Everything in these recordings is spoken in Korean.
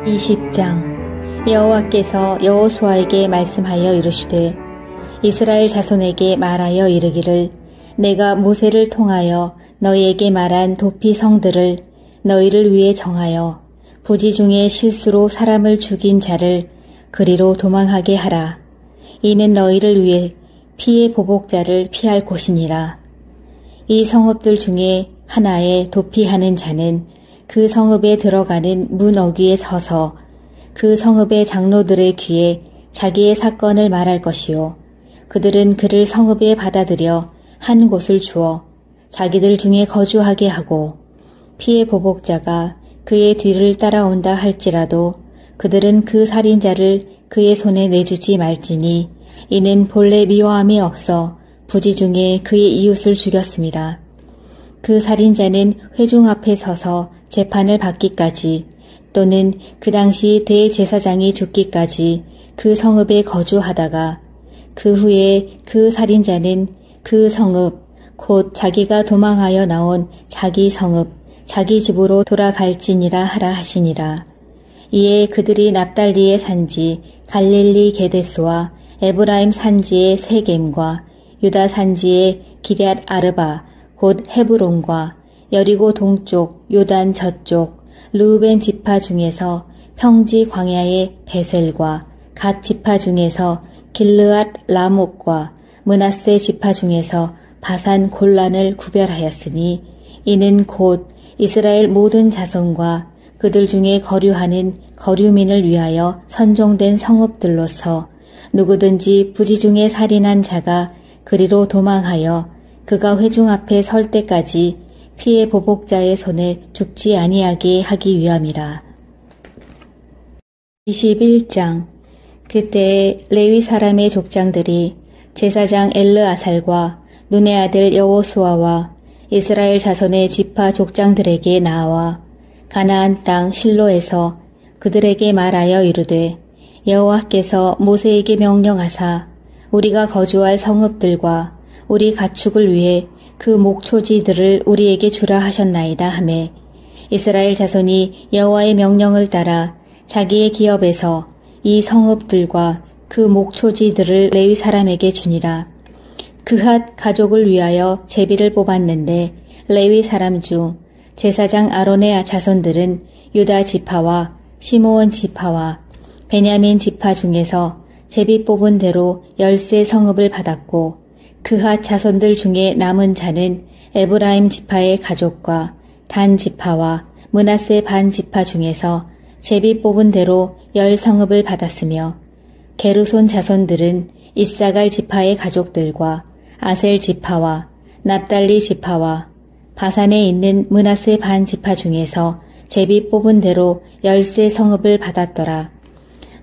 20장. 여호와께서 여호수아에게 말씀하여 이르시되 이스라엘 자손에게 말하여 이르기를 내가 모세를 통하여 너희에게 말한 도피 성들을 너희를 위해 정하여 부지 중에 실수로 사람을 죽인 자를 그리로 도망하게 하라. 이는 너희를 위해 피의 보복자를 피할 곳이니라. 이 성읍들 중에 하나에 도피하는 자는 그 성읍에 들어가는 문 어귀에 서서 그 성읍의 장로들의 귀에 자기의 사건을 말할 것이요. 그들은 그를 성읍에 받아들여 한 곳을 주어 자기들 중에 거주하게 하고 피의 보복자가 그의 뒤를 따라온다 할지라도 그들은 그 살인자를 그의 손에 내주지 말지니 이는 본래 미워함이 없어 부지 중에 그의 이웃을 죽였습니다. 그 살인자는 회중 앞에 서서 재판을 받기까지 또는 그 당시 대제사장이 죽기까지 그 성읍에 거주하다가 그 후에 그 살인자는 그 성읍 곧 자기가 도망하여 나온 자기 성읍 자기 집으로 돌아갈지니라 하라 하시니라. 이에 그들이 납달리의 산지 갈릴리 게데스와 에브라임 산지의 세겜과 유다 산지의 기럇 아르바 곧 헤브론과 여리고 동쪽 요단 저쪽 르우벤 지파 중에서 평지 광야의 베셀과 갓 지파 중에서 길르앗 라목과 므낫세 지파 중에서 바산 골란을 구별하였으니 이는 곧 이스라엘 모든 자손과 그들 중에 거류하는 거류민을 위하여 선종된 성읍들로서 누구든지 부지 중에 살인한 자가 그리로 도망하여 그가 회중 앞에 설 때까지 피의 보복자의 손에 죽지 아니하게 하기 위함이라. 21장. 그때에 레위 사람의 족장들이 제사장 엘르아살과 눈의 아들 여호수아와 이스라엘 자손의 지파 족장들에게 나와 가나안 땅 실로에서 그들에게 말하여 이르되 여호와께서 모세에게 명령하사 우리가 거주할 성읍들과 우리 가축을 위해 그 목초지들을 우리에게 주라 하셨나이다 하매 이스라엘 자손이 여호와의 명령을 따라 자기의 기업에서 이 성읍들과 그 목초지들을 레위 사람에게 주니라. 그핫 가족을 위하여 제비를 뽑았는데 레위 사람 중 제사장 아론의 자손들은 유다 지파와 시므온 지파와 베냐민 지파 중에서 제비 뽑은 대로 10세 성읍을 받았고 그핫 자손들 중에 남은 자는 에브라임 지파의 가족과 단 지파와 므낫세 반 지파 중에서 제비 뽑은 대로 10성읍을 받았으며 게르손 자손들은 이사갈 지파의 가족들과 아셀 지파와 납달리 지파와 바산에 있는 므낫세 반 지파 중에서 제비 뽑은 대로 10세 성읍을 받았더라.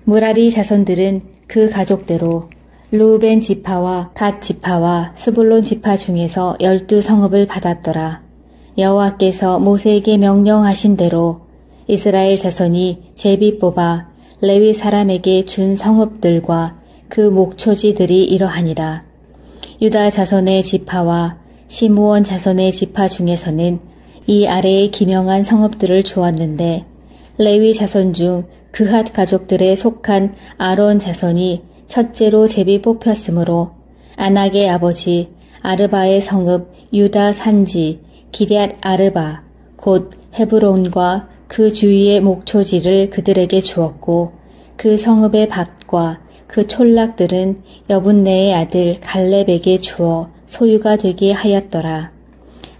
무라리 자손들은 그 가족대로 르우벤 지파와 갓 지파와 스불론 지파 중에서 12성읍을 받았더라. 여호와께서 모세에게 명령하신 대로 이스라엘 자손이 제비 뽑아 레위 사람에게 준 성읍들과 그 목초지들이 이러하니라. 유다 자손의 지파와 시므온 자손의 지파 중에서는 이 아래에 기명한 성읍들을 주었는데 레위 자손 중 그핫 가족들에 속한 아론 자손이 첫째로 제비 뽑혔으므로 아낙의 아버지 아르바의 성읍 유다 산지 기럇 아르바 곧 헤브론과 그 주위의 목초지를 그들에게 주었고 그 성읍의 밭과 그 촌락들은 여분네의 아들 갈렙에게 주어 소유가 되게 하였더라.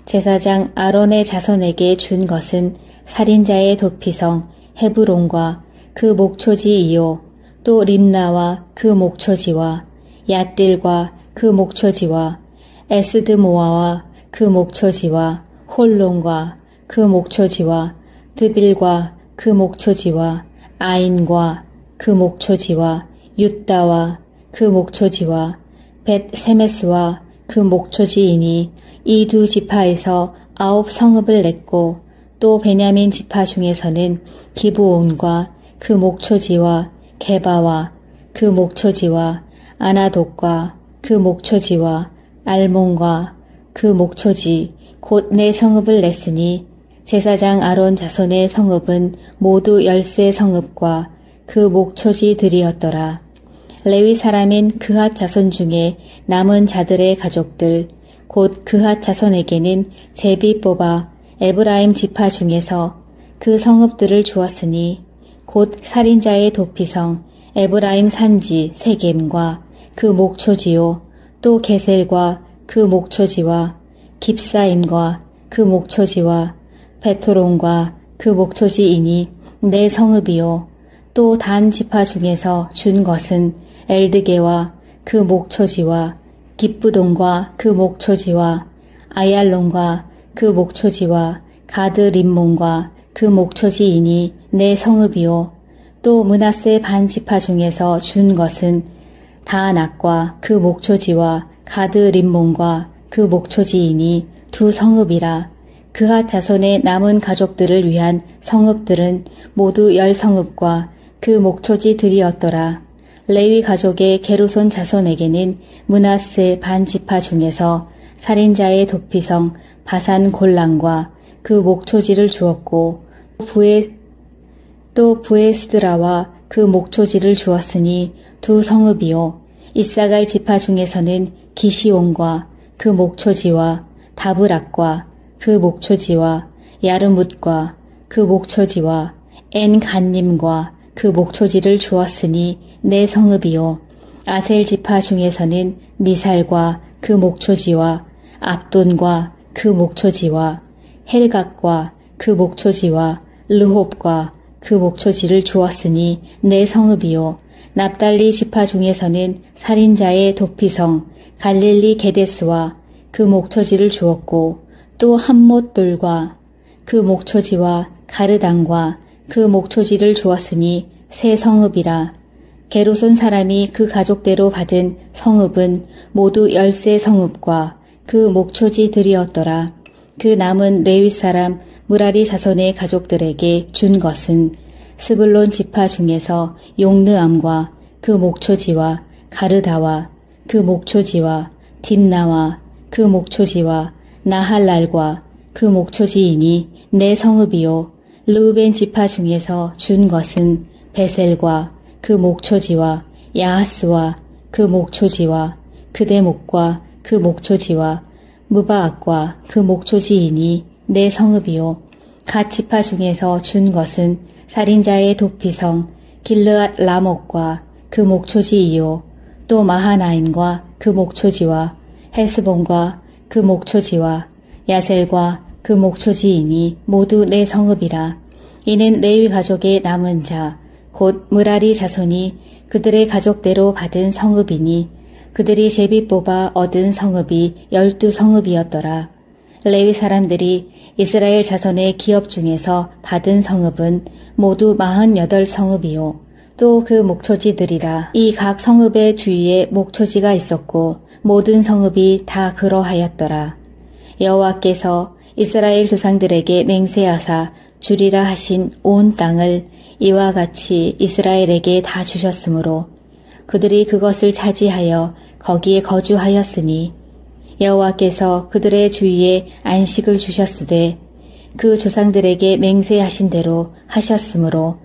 제사장 아론의 자손에게 준 것은 살인자의 도피성 헤브론과 그 목초지이요 또 림나와 그 목초지와 얏딜과 그 목초지와 에스드모아와 그 목초지와 홀론과 그 목초지와 드빌과 그 목초지와 아인과 그 목초지와 윳다와 그 목초지와 벳세메스와 그 목초지이니 이 두 지파에서 9성읍을 냈고 또 베냐민 지파 중에서는 기브온과 그 목초지와 게바와 그 목초지와 아나돗과 그 목초지와 알몬과 그 목초지 곧 네 성읍을 냈으니 제사장 아론 자손의 성읍은 모두 10세 성읍과 그 목초지들이었더라. 레위 사람인 그핫 자손 중에 남은 자들의 가족들 곧 그핫 자손에게는 제비 뽑아 에브라임 지파 중에서 그 성읍들을 주었으니 곧 살인자의 도피성 에브라임 산지 세겜과 그 목초지요 또 게셀과 그 목초지와 깁사임과 그 목초지와 베토론과 그 목초지이니 네 성읍이요 또 단 지파 중에서 준 것은 엘드게와 그 목초지와 깁부돈과 그 목초지와 아얄론과 그 목초지와 가드 림몬과 그 목초지이니 네 성읍이요 또 므낫세 반 지파 중에서 준 것은 다낙과 그 목초지와 가드 림몬과 그 목초지이니 두 성읍이라. 그핫 자손의 남은 가족들을 위한 성읍들은 모두 10성읍과 그 목초지들이었더라. 레위 가족의 게르손 자손에게는 므낫세 반 지파 중에서 살인자의 도피성 바산 골란과 그 목초지를 주었고 또 부에스드라와 그 목초지를 주었으니 두 성읍이요 이사갈 지파 중에서는 기시온과 그 목초지와 다브락과 그 목초지와 야르뭇과 그 목초지와 엔간님과 그 목초지를 주었으니 네 성읍이요 아셀 지파 중에서는 미살과 그 목초지와 압돈과 그 목초지와 헬각과 그 목초지와 르홉과 그 목초지를 주었으니 네 성읍이요 납달리 지파 중에서는 살인자의 도피성 갈릴리 게데스와 그 목초지를 주었고 또 함못돌과 그 목초지와 가르당과 그 목초지를 주었으니 세 성읍이라. 게르손 사람이 그 가족대로 받은 성읍은 모두 10세 성읍과 그 목초지들이었더라. 그 남은 레위 사람 무라리 자손의 가족들에게 준 것은 스불론 지파 중에서 용느암과 그 목초지와 가르다와 그 목초지와 딥나와 그 목초지와 나할랄과 그 목초지이니 네 성읍이요 르우벤 지파 중에서 준 것은 베셀과 그 목초지와 야하스와 그 목초지와 그대목과 그 목초지와 무바악과 그 목초지이니 네 성읍이요 갓 지파 중에서 준 것은 살인자의 도피성 길르앗 라목과 그 목초지이요 또 마하나임과 그 목초지와 헤스본과 그 목초지와 야셀과 그 목초지이니 모두 네 성읍이라. 이는 레위 가족의 남은 자 곧 무라리 자손이 그들의 가족대로 받은 성읍이니 그들이 제비 뽑아 얻은 성읍이 12성읍이었더라. 레위 사람들이 이스라엘 자손의 기업 중에서 받은 성읍은 모두 48성읍이요 또 그 목초지들이라. 이 각 성읍의 주위에 목초지가 있었고 모든 성읍이 다 그러하였더라. 여호와께서 이스라엘 조상들에게 맹세하사 주리라 하신 온 땅을 이와 같이 이스라엘에게 다 주셨으므로 그들이 그것을 차지하여 거기에 거주하였으니 여호와께서 그들의 주위에 안식을 주셨으되 그 조상들에게 맹세하신 대로 하셨으므로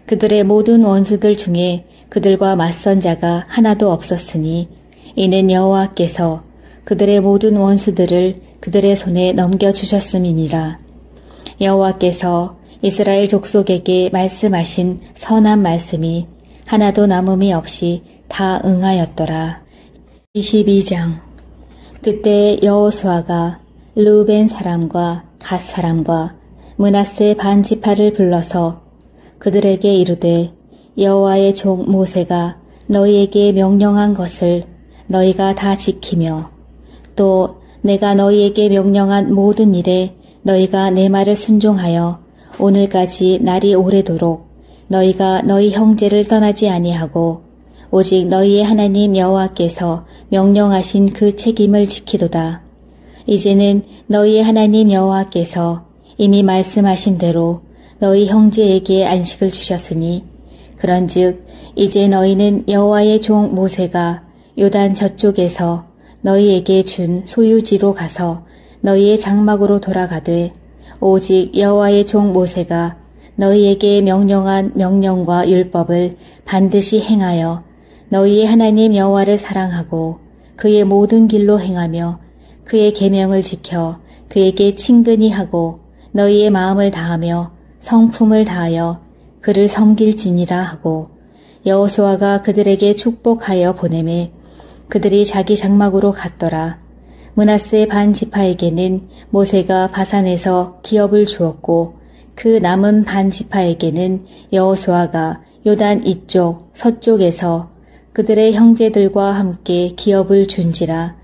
그들의 모든 원수들 중에 그들과 맞선 자가 하나도 없었으니 이는 여호와께서 그들의 모든 원수들을 그들의 손에 넘겨주셨음이니라. 여호와께서 이스라엘 족속에게 말씀하신 선한 말씀이 하나도 남음이 없이 다 응하였더라. 22장. 그때 여호수아가 르우벤 사람과 갓 사람과 므낫세 반 지파를 불러서 그들에게 이르되 여호와의 종 모세가 너희에게 명령한 것을 너희가 다 지키며 또 내가 너희에게 명령한 모든 일에 너희가 내 말을 순종하여 오늘까지 날이 오래도록 너희가 너희 형제를 떠나지 아니하고 오직 너희의 하나님 여호와께서 명령하신 그 책임을 지키도다. 이제는 너희의 하나님 여호와께서 이미 말씀하신 대로 너희 형제에게 안식을 주셨으니 그런즉 이제 너희는 여호와의 종 모세가 요단 저쪽에서 너희에게 준 소유지로 가서 너희의 장막으로 돌아가되 오직 여호와의 종 모세가 너희에게 명령한 명령과 율법을 반드시 행하여 너희의 하나님 여호와를 사랑하고 그의 모든 길로 행하며 그의 계명을 지켜 그에게 친근히 하고 너희의 마음을 다하며 성품을 다하여 그를 섬길지니라 하고 여호수아가 그들에게 축복하여 보내매 그들이 자기 장막으로 갔더라. 므낫세 반 지파에게는 모세가 바산에서 기업을 주었고 그 남은 반 지파에게는 여호수아가 요단 이쪽 서쪽에서 그들의 형제들과 함께 기업을 준지라.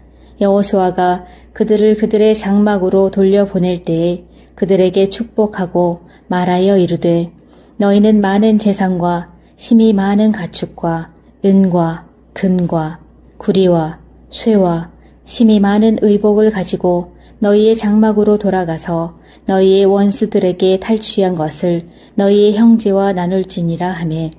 여호수아가 그들을 그들의 장막으로 돌려보낼 때에 그들에게 축복하고 말하여 이르되 너희는 많은 재산과 심히 많은 가축과 은과 금과 구리와 쇠와 심히 많은 의복을 가지고 너희의 장막으로 돌아가서 너희의 원수들에게 탈취한 것을 너희의 형제와 나눌지니라 하매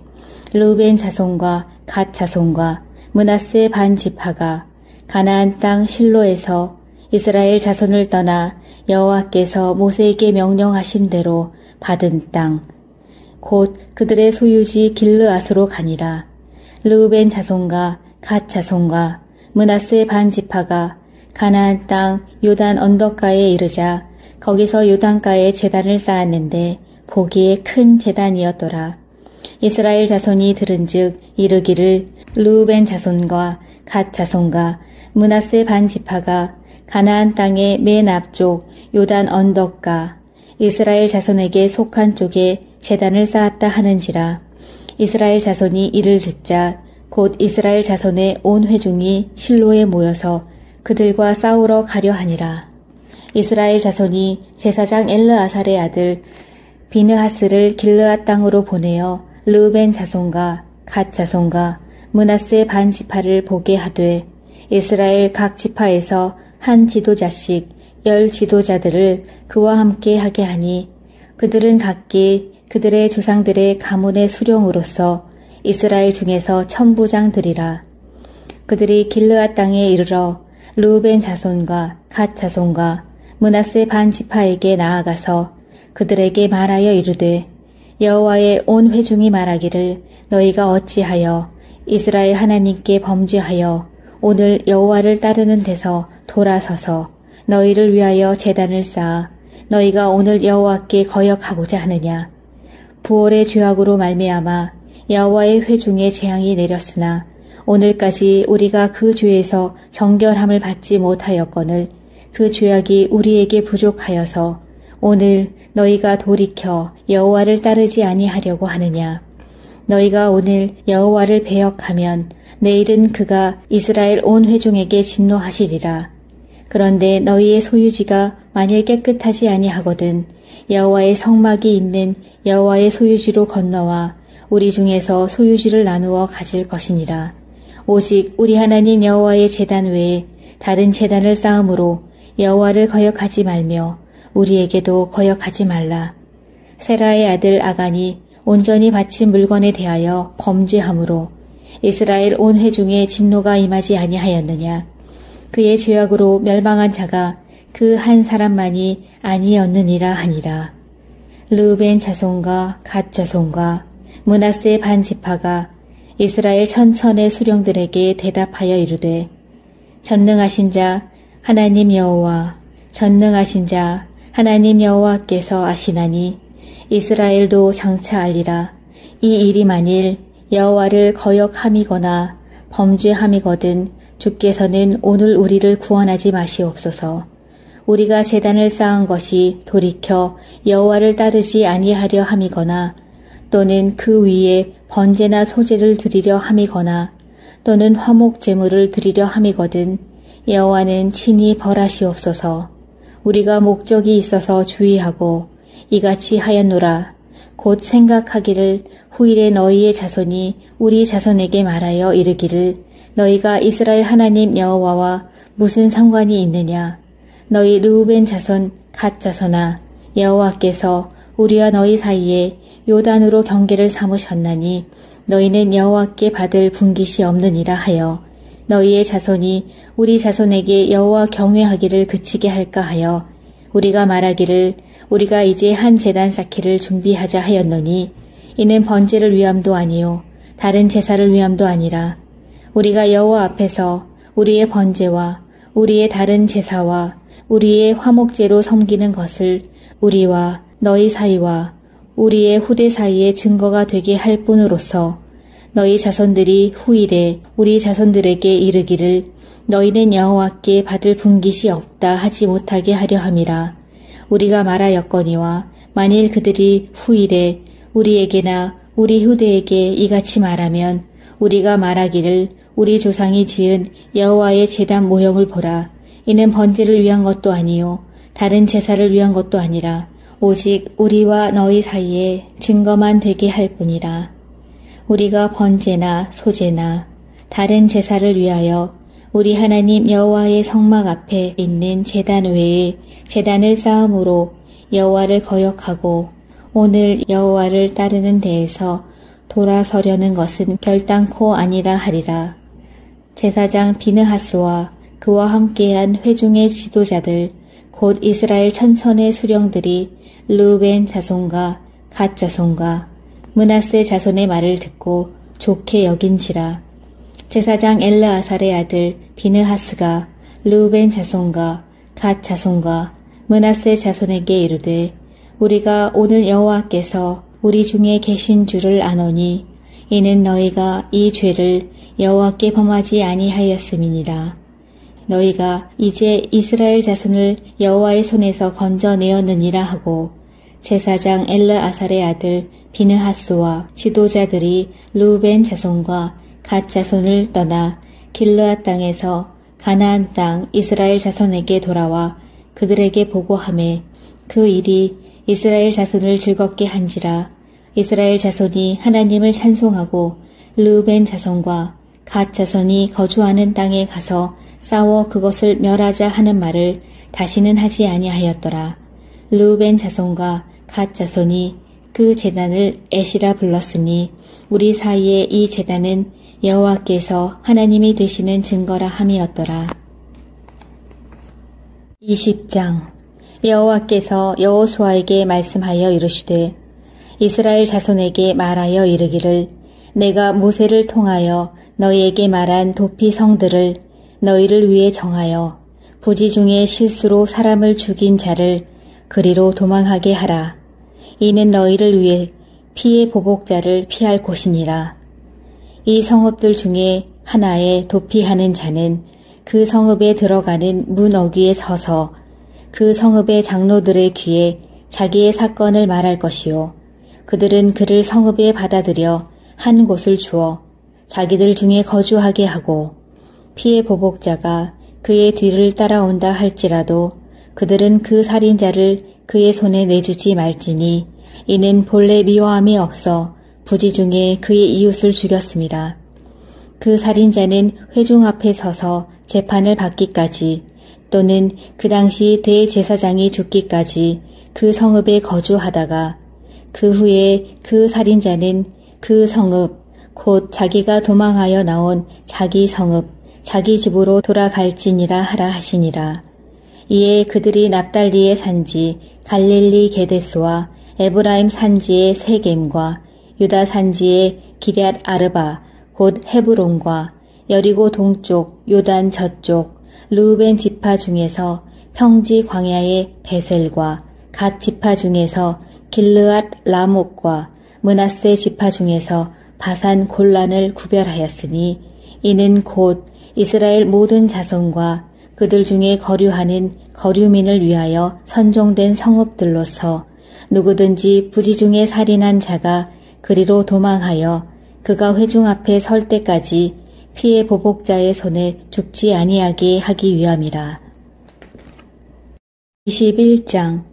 르우벤 자손과 갓 자손과 므낫세 반 지파가 가나안 땅 실로에서 이스라엘 자손을 떠나 여호와께서 모세에게 명령하신 대로 받은 땅 곧 그들의 소유지 길르앗으로 가니라. 르우벤 자손과 갓 자손과 므낫세 반 지파가 가나안 땅 요단 언덕가에 이르자 거기서 요단가에 제단을 쌓았는데 보기에 큰 제단이었더라. 이스라엘 자손이 들은즉 이르기를 르우벤 자손과 갓 자손과 므낫세 반 지파가 가나안 땅의 맨 앞쪽 요단 언덕가 이스라엘 자손에게 속한 쪽에 제단을 쌓았다 하는지라. 이스라엘 자손이 이를 듣자 곧 이스라엘 자손의 온 회중이 실로에 모여서 그들과 싸우러 가려 하니라. 이스라엘 자손이 제사장 엘르아살의 아들 비느하스를 길르앗 땅으로 보내어 르우벤 자손과 갓 자손과 므낫세 반 지파를 보게 하되 이스라엘 각 지파에서 한 지도자씩 10 지도자들을 그와 함께 하게 하니 그들은 각기 그들의 조상들의 가문의 수령으로서 이스라엘 중에서 천부장들이라. 그들이 길르앗 땅에 이르러 르우벤 자손과 갓 자손과 므낫세 반 지파에게 나아가서 그들에게 말하여 이르되 여호와의 온 회중이 말하기를 너희가 어찌하여 이스라엘 하나님께 범죄하여 오늘 여호와를 따르는 데서 돌아서서 너희를 위하여 제단을 쌓아 너희가 오늘 여호와께 거역하고자 하느냐. 부올의 죄악으로 말미암아 여호와의 회중에 재앙이 내렸으나 오늘까지 우리가 그 죄에서 정결함을 받지 못하였거늘 그 죄악이 우리에게 부족하여서 오늘 너희가 돌이켜 여호와를 따르지 아니하려고 하느냐. 너희가 오늘 여호와를 배역하면 내일은 그가 이스라엘 온 회중에게 진노하시리라. 그런데 너희의 소유지가 만일 깨끗하지 아니하거든 여호와의 성막이 있는 여호와의 소유지로 건너와 우리 중에서 소유지를 나누어 가질 것이니라. 오직 우리 하나님 여호와의 제단 외에 다른 제단을 쌓음으로 여호와를 거역하지 말며 우리에게도 거역하지 말라. 세라의 아들 아간이 온전히 바친 물건에 대하여 범죄함으로 이스라엘 온 회중에 진노가 임하지 아니하였느냐. 그의 죄악으로 멸망한 자가 그 한 사람만이 아니었느니라 하니라. 르우벤 자손과 갓 자손과 므낫세 반 지파가 이스라엘 천천의 수령들에게 대답하여 이르되 전능하신 자 하나님 여호와 전능하신 자 하나님 여호와께서 아시나니 이스라엘도 장차 알리라. 이 일이 만일 여호와를 거역함이거나 범죄함이거든 주께서는 오늘 우리를 구원하지 마시옵소서. 우리가 제단을 쌓은 것이 돌이켜 여호와를 따르지 아니하려 함이거나 또는 그 위에 번제나 소제를 드리려 함이거나 또는 화목 제물을 드리려 함이거든 여호와는 친히 벌하시옵소서. 우리가 목적이 있어서 주의하고 이같이 하였노라. 곧 생각하기를 후일에 너희의 자손이 우리 자손에게 말하여 이르기를 너희가 이스라엘 하나님 여호와와 무슨 상관이 있느냐. 너희 르우벤 자손 갓 자손아 여호와께서 우리와 너희 사이에 요단으로 경계를 삼으셨나니 너희는 여호와께 받을 분깃이 없느니라 하여 너희의 자손이 우리 자손에게 여호와 경외하기를 그치게 할까 하여 우리가 말하기를 우리가 이제 한 제단 쌓기를 준비하자 하였노니 이는 번제를 위함도 아니요 다른 제사를 위함도 아니라 우리가 여호와 앞에서 우리의 번제와 우리의 다른 제사와 우리의 화목제로 섬기는 것을 우리와 너희 사이와 우리의 후대 사이에 증거가 되게 할 뿐으로서 너희 자손들이 후일에 우리 자손들에게 이르기를 너희는 여호와께 받을 분깃이 없다 하지 못하게 하려 함이라. 우리가 말하였거니와 만일 그들이 후일에 우리에게나 우리 후대에게 이같이 말하면 우리가 말하기를 우리 조상이 지은 여호와의 제단 모형을 보라. 이는 번제를 위한 것도 아니요 다른 제사를 위한 것도 아니라 오직 우리와 너희 사이에 증거만 되게 할 뿐이라. 우리가 번제나 소제나 다른 제사를 위하여 우리 하나님 여호와의 성막 앞에 있는 제단 외에 제단을 쌓음으로 여호와를 거역하고 오늘 여호와를 따르는 데에서 돌아서려는 것은 결단코 아니라 하리라. 제사장 비느하스와 그와 함께한 회중의 지도자들 곧 이스라엘 천천의 수령들이 르우벤 자손과 갓 자손과 므낫세 자손의 말을 듣고 좋게 여긴지라. 제사장 엘르아살의 아들 비느하스가 르우벤 자손과 갓 자손과 므낫세 자손에게 이르되 우리가 오늘 여호와께서 우리 중에 계신 줄을 아노니 이는 너희가 이 죄를 여호와께 범하지 아니하였음이니라. 너희가 이제 이스라엘 자손을 여호와의 손에서 건져내었느니라 하고 제사장 엘르아살의 아들 비느하스와 지도자들이 르우벤 자손과 갓 자손을 떠나 길르앗 땅에서 가나안 땅 이스라엘 자손에게 돌아와 그들에게 보고하매 그 일이 이스라엘 자손을 즐겁게 한지라. 이스라엘 자손이 하나님을 찬송하고 르우벤 자손과 갓 자손이 거주하는 땅에 가서 싸워 그것을 멸하자 하는 말을 다시는 하지 아니하였더라. 르우벤 자손과 갓 자손이 그 제단을 에시라 불렀으니 우리 사이에 이 제단은 여호와께서 하나님이 되시는 증거라 함이었더라. 20장 여호와께서 여호수아에게 말씀하여 이르시되 이스라엘 자손에게 말하여 이르기를 내가 모세를 통하여 너희에게 말한 도피 성들을 너희를 위해 정하여 부지 중에 실수로 사람을 죽인 자를 그리로 도망하게 하라. 이는 너희를 위해 피의 보복자를 피할 곳이니라. 이 성읍들 중에 하나에 도피하는 자는 그 성읍에 들어가는 문 어귀에 서서 그 성읍의 장로들의 귀에 자기의 사건을 말할 것이요. 그들은 그를 성읍에 받아들여 한 곳을 주어 자기들 중에 거주하게 하고 피의 보복자가 그의 뒤를 따라온다 할지라도 그들은 그 살인자를 그의 손에 내주지 말지니 이는 본래 미워함이 없어 부지 중에 그의 이웃을 죽였음이라. 그 살인자는 회중 앞에 서서 재판을 받기까지 또는 그 당시 대제사장이 죽기까지 그 성읍에 거주하다가 그 후에 그 살인자는 그 성읍 곧 자기가 도망하여 나온 자기 성읍 자기 집으로 돌아갈지니라 하라 하시니라. 이에 그들이 납달리의 산지 갈릴리 게데스와 에브라임 산지의 세겜과 유다 산지의 기럇 아르바 곧 헤브론과 여리고 동쪽 요단 저쪽 르우벤 지파 중에서 평지 광야의 베셀과 갓 지파 중에서 길르앗 라목과 므낫세 지파 중에서 바산 골란을 구별하였으니 이는 곧 이스라엘 모든 자손과 그들 중에 거류하는 거류민을 위하여 선종된 성읍들로서 누구든지 부지 중에 살인한 자가 그리로 도망하여 그가 회중 앞에 설 때까지 피의 보복자의 손에 죽지 아니하게 하기 위함이라. 21장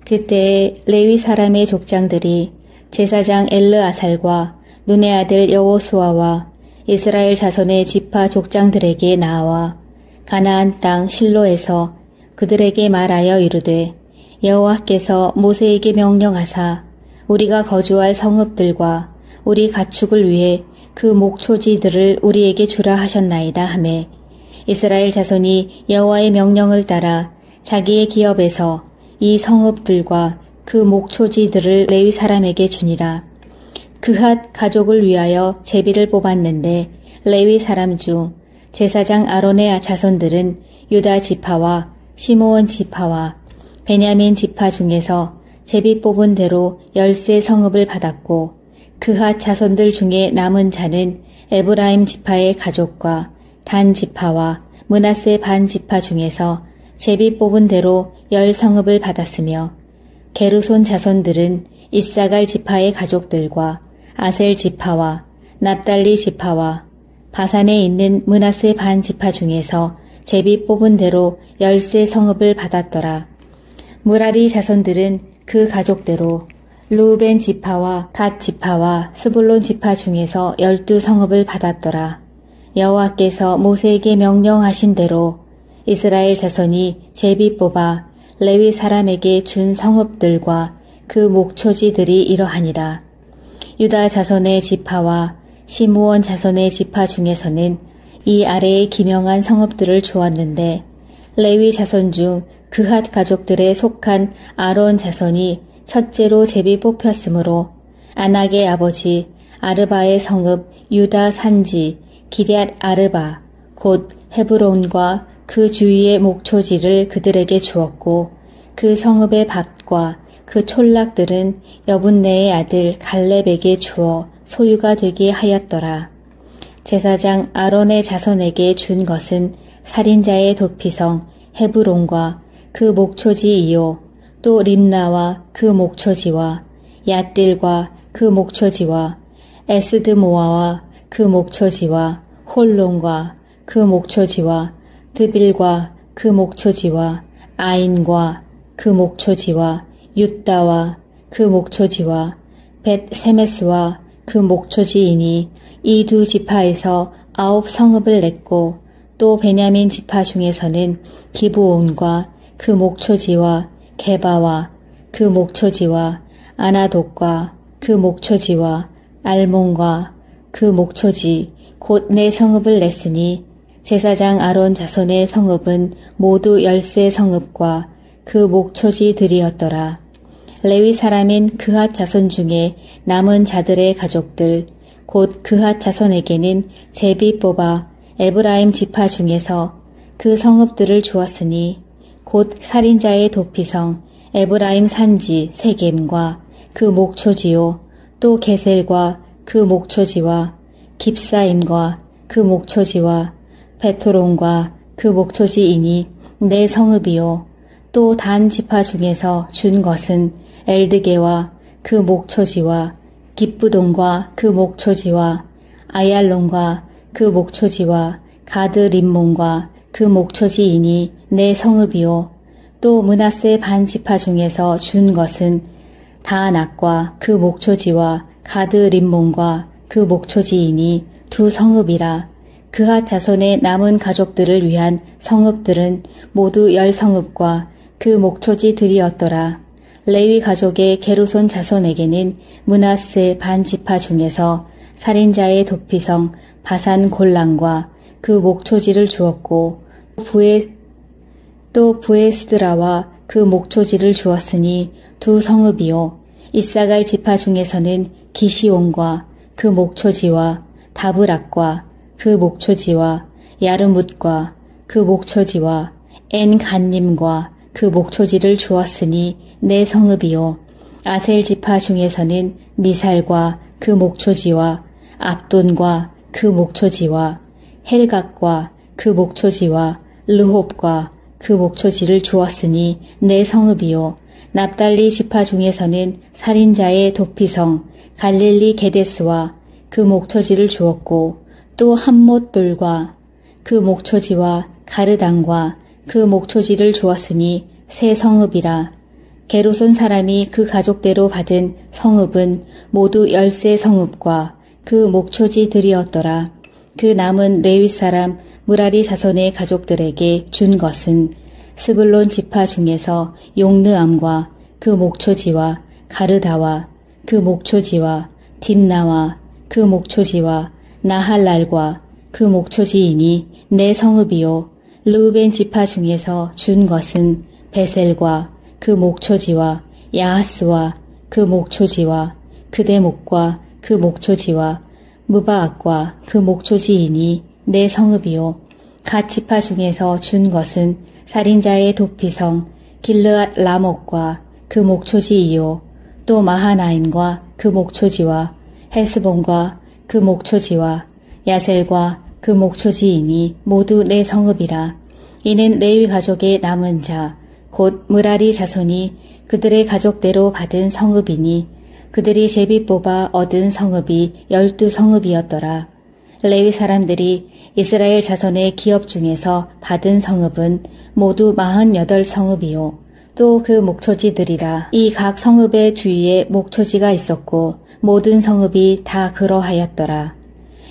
그때에 레위 사람의 족장들이 제사장 엘르아살과 눈의 아들 여호수아와 이스라엘 자손의 지파 족장들에게 나와 가나안 땅 실로에서 그들에게 말하여 이르되 여호와께서 모세에게 명령하사 우리가 거주할 성읍들과 우리 가축을 위해 그 목초지들을 우리에게 주라 하셨나이다 하매 이스라엘 자손이 여호와의 명령을 따라 자기의 기업에서 이 성읍들과 그 목초지들을 레위 사람에게 주니라. 그핫 가족을 위하여 제비를 뽑았는데 레위 사람 중 제사장 아론의 자손들은 유다 지파와 시므온 지파와 베냐민 지파 중에서 제비 뽑은 대로 10세 성읍을 받았고 그핫 자손들 중에 남은 자는 에브라임 지파의 가족과 단 지파와 므낫세 반 지파 중에서 제비 뽑은 대로 10성읍을 받았으며 게르손 자손들은 이사갈 지파의 가족들과 아셀 지파와 납달리 지파와 바산에 있는 므낫세 반 지파 중에서 제비 뽑은 대로 10세 성읍을 받았더라. 무라리 자손들은 그 가족대로 루벤 지파와 갓 지파와 스불론 지파 중에서 12성읍을 받았더라. 여호와께서 모세에게 명령하신 대로 이스라엘 자손이 제비 뽑아 레위 사람에게 준 성읍들과 그 목초지들이 이러하니라. 유다 자손의 지파와 시므온 자손의 지파 중에서는 이 아래의 기명한 성읍들을 주었는데 레위 자손 중 그핫 가족들에 속한 아론 자손이 첫째로 제비 뽑혔으므로 아낙의 아버지 아르바의 성읍 유다 산지 기럇 아르바 곧 헤브론과 그 주위의 목초지를 그들에게 주었고 그 성읍의 밭과 그 촌락들은 여분네의 아들 갈렙에게 주어 소유가 되게 하였더라. 제사장 아론의 자손에게 준 것은 살인자의 도피성 헤브론과 그 목초지이요 또 림나와 그 목초지와 얏딜과 그 목초지와 에스드모아와 그 목초지와 홀론과 그 목초지와 드빌과 그 목초지와 아인과 그 목초지와 윳다와 그 목초지와 벳세메스와 그 목초지이니 이 두 지파에서 9성읍을 냈고 또 베냐민 지파 중에서는 기브온과 그 목초지와 게바와 그 목초지와 아나돗과 그 목초지와 알몬과 그 목초지 곧 네 성읍을 냈으니 제사장 아론 자손의 성읍은 모두 10세 성읍과 그 목초지들이었더라. 레위 사람인 그핫 자손 중에 남은 자들의 가족들 곧 그핫 자손에게는 제비 뽑아 에브라임 지파 중에서 그 성읍들을 주었으니 곧 살인자의 도피성 에브라임 산지 세겜과 그 목초지요 또 게셀과 그 목초지와 깁사임과 그 목초지와 베토론과 그 목초지이니 네 성읍이요 또 단 지파 중에서 준 것은 엘드게와 그 목초지와 깁부돈과 그 목초지와 아얄론과 그 목초지와 가드 림몬과 그 목초지이니 네 성읍이요 또 므낫세 반 지파 중에서 준 것은 다낙과 그 목초지와 가드 림몬과 그 목초지이니 두 성읍이라. 그핫 자손의 남은 가족들을 위한 성읍들은 모두 10성읍과 그 목초지들이었더라. 레위 가족의 게르손 자손에게는 므낫세 반 지파 중에서 살인자의 도피성 바산 골란과 그 목초지를 주었고 또 부에스드라와 그 목초지를 주었으니 두 성읍이요 이사갈 지파 중에서는 기시온과 그 목초지와 다브락과 그 목초지와 야르뭇과 그 목초지와 엔간님과 그 목초지를 주었으니 네 성읍이요 아셀 지파 중에서는 미살과 그 목초지와 압돈과 그 목초지와 헬각과 그 목초지와 르홉과 그 목초지를 주었으니 네 성읍이요 납달리 지파 중에서는 살인자의 도피성 갈릴리 게데스와 그 목초지를 주었고 또 함못돌과 그 목초지와 가르당과 그 목초지를 주었으니 세 성읍이라. 게르손 사람이 그 가족대로 받은 성읍은 모두 10세 성읍과 그 목초지들이었더라. 그 남은 레위 사람 무라리 자손의 가족들에게 준 것은 스불론 지파 중에서 용느암과 그 목초지와 가르다와 그 목초지와 딥나와 그 목초지와 나할랄과 그 목초지이니 네 성읍이요 르우벤 지파 중에서 준 것은 베셀과 그 목초지와 야하스와 그 목초지와 그대목과 그 목초지와 무바악과 그 목초지이니 내 성읍이요 갓 지파 중에서 준 것은 살인자의 도피성 길르앗 라목과 그 목초지이요 또 마하나임과 그 목초지와 헤스본과 그 목초지와 야셀과 그 목초지이니 모두 내 성읍이라. 이는 레위 가족의 남은 자 곧 므라리 자손이 그들의 가족대로 받은 성읍이니 그들이 제비 뽑아 얻은 성읍이 12성읍이었더라. 레위 사람들이 이스라엘 자손의 기업 중에서 받은 성읍은 모두 48성읍이요 또 그 목초지들이라. 이 각 성읍의 주위에 목초지가 있었고 모든 성읍이 다 그러하였더라.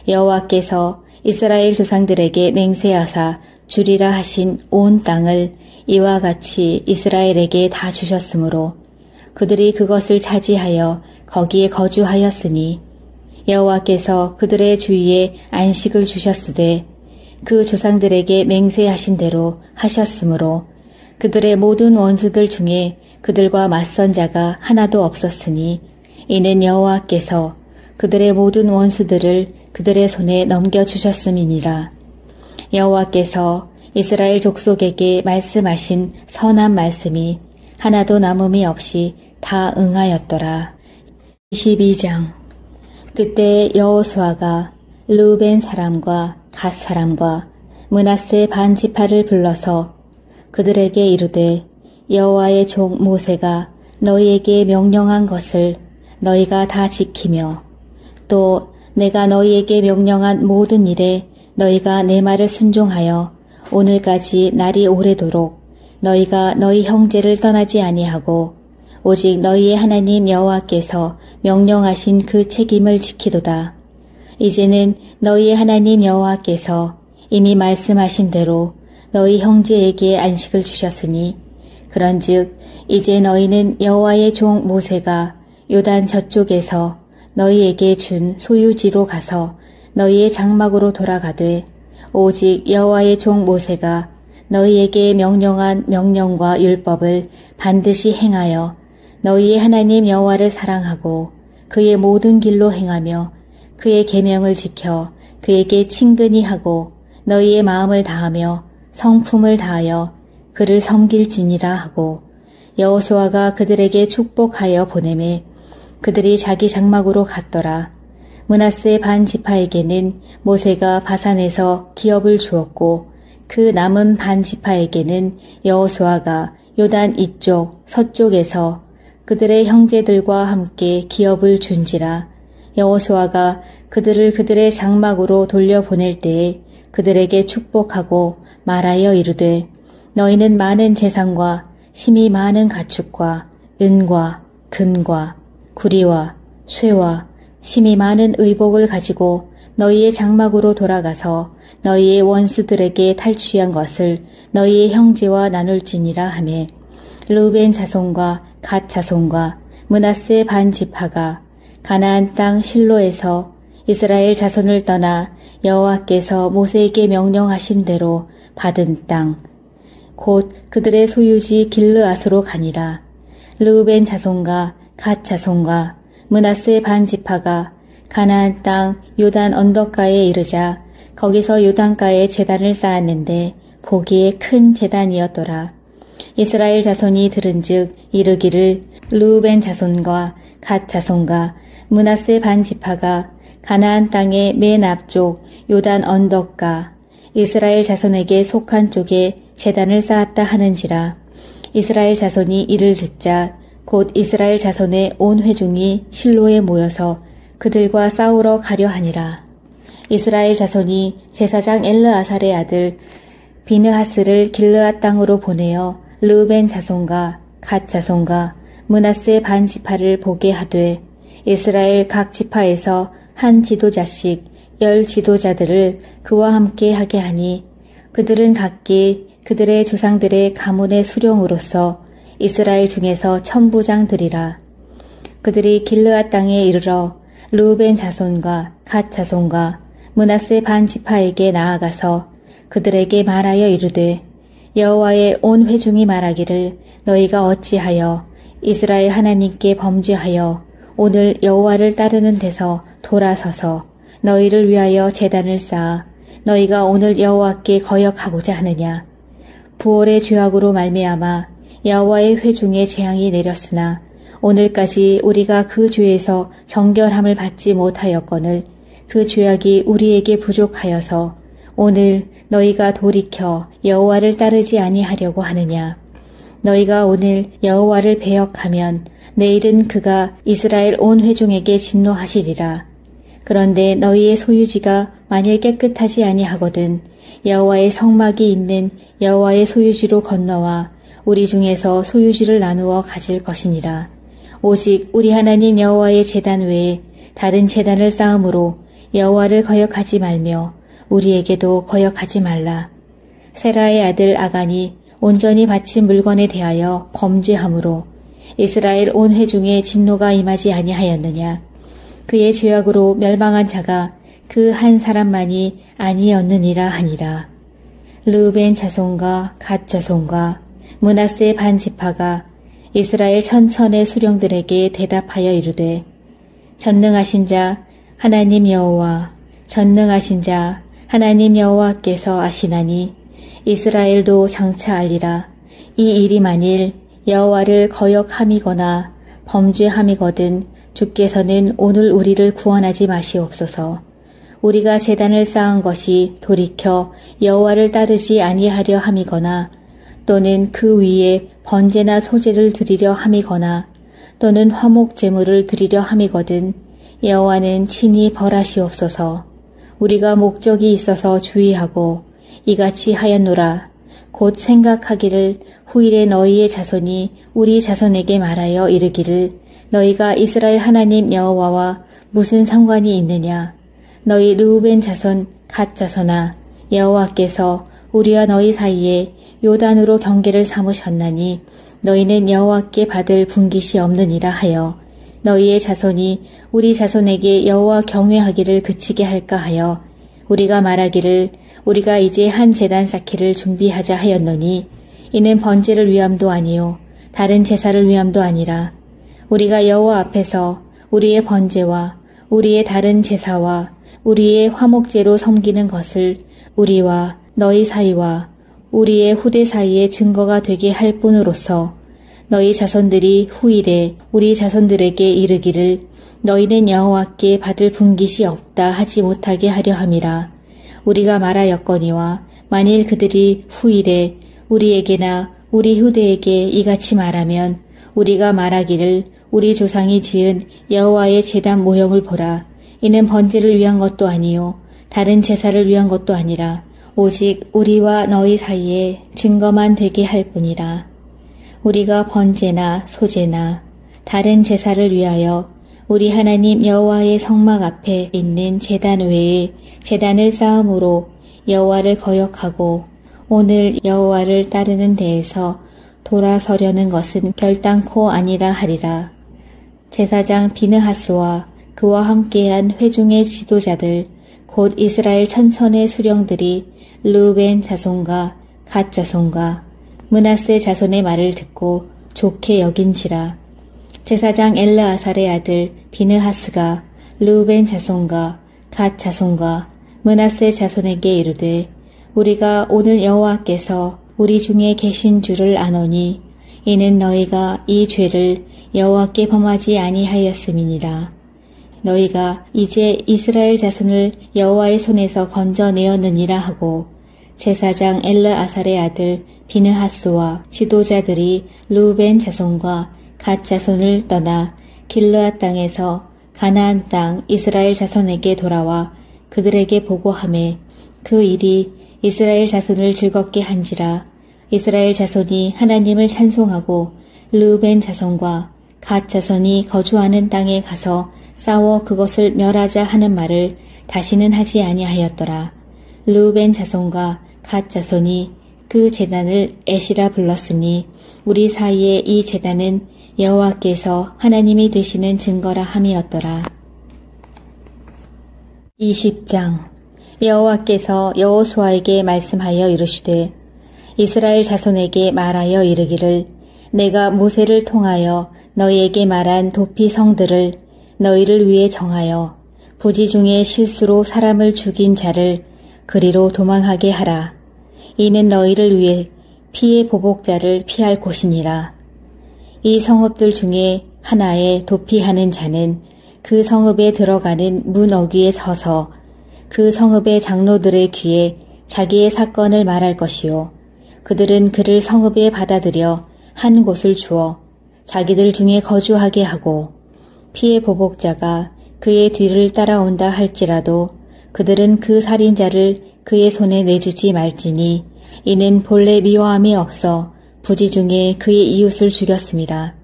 여호와께서 이스라엘 조상들에게 맹세하사 주리라 하신 온 땅을 이와 같이 이스라엘에게 다 주셨으므로 그들이 그것을 차지하여 거기에 거주하였으니 여호와께서 그들의 주위에 안식을 주셨으되 그 조상들에게 맹세하신 대로 하셨으므로 그들의 모든 원수들 중에 그들과 맞선 자가 하나도 없었으니 이는 여호와께서 그들의 모든 원수들을 그들의 손에 넘겨주셨음이니라. 여호와께서 이스라엘 족속에게 말씀하신 선한 말씀이 하나도 남음이 없이 다 응하였더라. 22장. 그때 여호수아가 르우벤 사람과 갓 사람과 므낫세 반 지파를 불러서 그들에게 이르되 여호와의 종 모세가 너희에게 명령한 것을 너희가 다 지키며 또 내가 너희에게 명령한 모든 일에 너희가 내 말을 순종하여 오늘까지 날이 오래도록 너희가 너희 형제를 떠나지 아니하고 오직 너희의 하나님 여호와께서 명령하신 그 책임을 지키도다. 이제는 너희의 하나님 여호와께서 이미 말씀하신 대로 너희 형제에게 안식을 주셨으니 그런즉 이제 너희는 여호와의 종 모세가 요단 저쪽에서 너희에게 준 소유지로 가서 너희의 장막으로 돌아가되 오직 여호와의 종 모세가 너희에게 명령한 명령과 율법을 반드시 행하여 너희의 하나님 여호와를 사랑하고 그의 모든 길로 행하며 그의 계명을 지켜 그에게 친근히 하고 너희의 마음을 다하며 성품을 다하여 그를 섬길지니라 하고 여호수아가 그들에게 축복하여 보내매 그들이 자기 장막으로 갔더라. 므낫세 반 지파에게는 모세가 바산에서 기업을 주었고 그 남은 반 지파에게는 여호수아가 요단 이쪽 서쪽에서 그들의 형제들과 함께 기업을 준지라. 여호수아가 그들을 그들의 장막으로 돌려보낼 때에 그들에게 축복하고 말하여 이르되 너희는 많은 재산과 심히 많은 가축과 은과 금과 구리와 쇠와 심히 많은 의복을 가지고 너희의 장막으로 돌아가서 너희의 원수들에게 탈취한 것을 너희의 형제와 나눌지니라 하매 르우벤 자손과 갓 자손과 므낫세 반 지파가 가나안 땅 실로에서 이스라엘 자손을 떠나 여호와께서 모세에게 명령하신 대로 받은 땅 곧 그들의 소유지 길르앗으로 가니라. 르우벤 자손과 갓 자손과 므낫세 반 지파가 가나안 땅 요단 언덕가에 이르자 거기서 요단가에 제단을 쌓았는데 보기에 큰 제단이었더라. 이스라엘 자손이 들은즉 이르기를 르우벤 자손과 갓 자손과 므낫세 반 지파가 가나안 땅의 맨 앞쪽 요단 언덕가 이스라엘 자손에게 속한 쪽에 제단을 쌓았다 하는지라. 이스라엘 자손이 이를 듣자 곧 이스라엘 자손의 온 회중이 실로에 모여서 그들과 싸우러 가려 하니라. 이스라엘 자손이 제사장 엘르아살의 아들 비느하스를 길르앗 땅으로 보내어 르우벤 자손과 갓 자손과 므낫세 반 지파를 보게 하되 이스라엘 각 지파에서 한 지도자씩 10 지도자들을 그와 함께 하게 하니 그들은 각기 그들의 조상들의 가문의 수령으로서 이스라엘 중에서 천부장들이라. 그들이 길르앗 땅에 이르러 르우벤 자손과 갓 자손과 므낫세 반 지파에게 나아가서 그들에게 말하여 이르되 여호와의 온 회중이 말하기를 너희가 어찌하여 이스라엘 하나님께 범죄하여 오늘 여호와를 따르는 데서 돌아서서 너희를 위하여 제단을 쌓아 너희가 오늘 여호와께 거역하고자 하느냐. 부올의 죄악으로 말미암아 여호와의 회중에 재앙이 내렸으나 오늘까지 우리가 그 죄에서 정결함을 받지 못하였거늘 그 죄악이 우리에게 부족하여서 오늘 너희가 돌이켜 여호와를 따르지 아니하려고 하느냐. 너희가 오늘 여호와를 배역하면 내일은 그가 이스라엘 온 회중에게 진노하시리라. 그런데 너희의 소유지가 만일 깨끗하지 아니하거든 여호와의 성막이 있는 여호와의 소유지로 건너와 우리 중에서 소유지를 나누어 가질 것이니라. 오직 우리 하나님 여호와의 제단 외에 다른 제단을 쌓음으로 여호와를 거역하지 말며 우리에게도 거역하지 말라. 세라의 아들 아간이 온전히 바친 물건에 대하여 범죄함으로 이스라엘 온 회중에 진노가 임하지 아니하였느냐. 그의 죄악으로 멸망한 자가 그 한 사람만이 아니었느니라 하니라. 르우벤 자손과 갓 자손과 므낫세 반 지파가 이스라엘 천천의 수령들에게 대답하여 이르되 전능하신 자 하나님 여호와 전능하신 자 하나님 여호와께서 아시나니 이스라엘도 장차 알리라. 이 일이 만일 여호와를 거역함이거나 범죄함이거든 주께서는 오늘 우리를 구원하지 마시옵소서. 우리가 제단을 쌓은 것이 돌이켜 여호와를 따르지 아니하려 함이거나 또는 그 위에 번제나 소제를 드리려 함이거나 또는 화목 제물을 드리려 함이거든 여호와는 친히 벌하시옵소서. 우리가 목적이 있어서 주의하고 이같이 하였노라. 곧 생각하기를 후일에 너희의 자손이 우리 자손에게 말하여 이르기를 너희가 이스라엘 하나님 여호와와 무슨 상관이 있느냐. 너희 르우벤 자손 갓 자손아 여호와께서 우리와 너희 사이에 요단으로 경계를 삼으셨나니 너희는 여호와께 받을 분깃이 없느니라 하여 너희의 자손이 우리 자손에게 여호와 경외하기를 그치게 할까 하여 우리가 말하기를 우리가 이제 한 제단 쌓기를 준비하자 하였노니 이는 번제를 위함도 아니요 다른 제사를 위함도 아니라 우리가 여호와 앞에서 우리의 번제와 우리의 다른 제사와 우리의 화목제로 섬기는 것을 우리와 너희 사이와 우리의 후대 사이에 증거가 되게 할 뿐으로서 너희 자손들이 후일에 우리 자손들에게 이르기를 너희는 여호와께 받을 분깃이 없다 하지 못하게 하려 함이라. 우리가 말하였거니와 만일 그들이 후일에 우리에게나 우리 후대에게 이같이 말하면 우리가 말하기를 우리 조상이 지은 여호와의 제단 모형을 보라. 이는 번제를 위한 것도 아니요 다른 제사를 위한 것도 아니라 오직 우리와 너희 사이에 증거만 되게 할 뿐이라. 우리가 번제나 소제나 다른 제사를 위하여 우리 하나님 여호와의 성막 앞에 있는 제단 외에 제단을 쌓음으로 여호와를 거역하고 오늘 여호와를 따르는 데에서 돌아서려는 것은 결단코 아니라 하리라. 제사장 비느하스와 그와 함께한 회중의 지도자들 곧 이스라엘 천천의 수령들이 르우벤 자손과 갓 자손과 므낫세 자손의 말을 듣고 좋게 여긴지라. 제사장 엘르아살의 아들 비느하스가 르우벤 자손과 갓 자손과 므낫세 자손에게 이르되 우리가 오늘 여호와께서 우리 중에 계신 줄을 아노니 이는 너희가 이 죄를 여호와께 범하지 아니하였음이니라. 너희가 이제 이스라엘 자손을 여호와의 손에서 건져내었느니라 하고 제사장 엘르아살의 아들 비느하스와 지도자들이 르우벤 자손과 갓 자손을 떠나 길르앗 땅에서 가나안 땅 이스라엘 자손에게 돌아와 그들에게 보고하매 그 일이 이스라엘 자손을 즐겁게 한지라. 이스라엘 자손이 하나님을 찬송하고 르우벤 자손과 갓 자손이 거주하는 땅에 가서 싸워 그것을 멸하자 하는 말을 다시는 하지 아니하였더라. 르우벤 자손과 갓 자손이 그 제단을 에시라 불렀으니 우리 사이에 이 제단은 여호와께서 하나님이 되시는 증거라 함이었더라. 20장 여호와께서 여호수아에게 말씀하여 이르시되 이스라엘 자손에게 말하여 이르기를 내가 모세를 통하여 너희에게 말한 도피 성들을 너희를 위해 정하여 부지 중에 실수로 사람을 죽인 자를 그리로 도망하게 하라. 이는 너희를 위해 피의 보복자를 피할 곳이니라. 이 성읍들 중에 하나에 도피하는 자는 그 성읍에 들어가는 문 어귀에 서서 그 성읍의 장로들의 귀에 자기의 사건을 말할 것이요. 그들은 그를 성읍에 받아들여 한 곳을 주어 자기들 중에 거주하게 하고 피의 보복자가 그의 뒤를 따라온다 할지라도 그들은 그 살인자를 그의 손에 내주지 말지니 이는 본래 미워함이 없어 부지 중에 그의 이웃을 죽였습니다.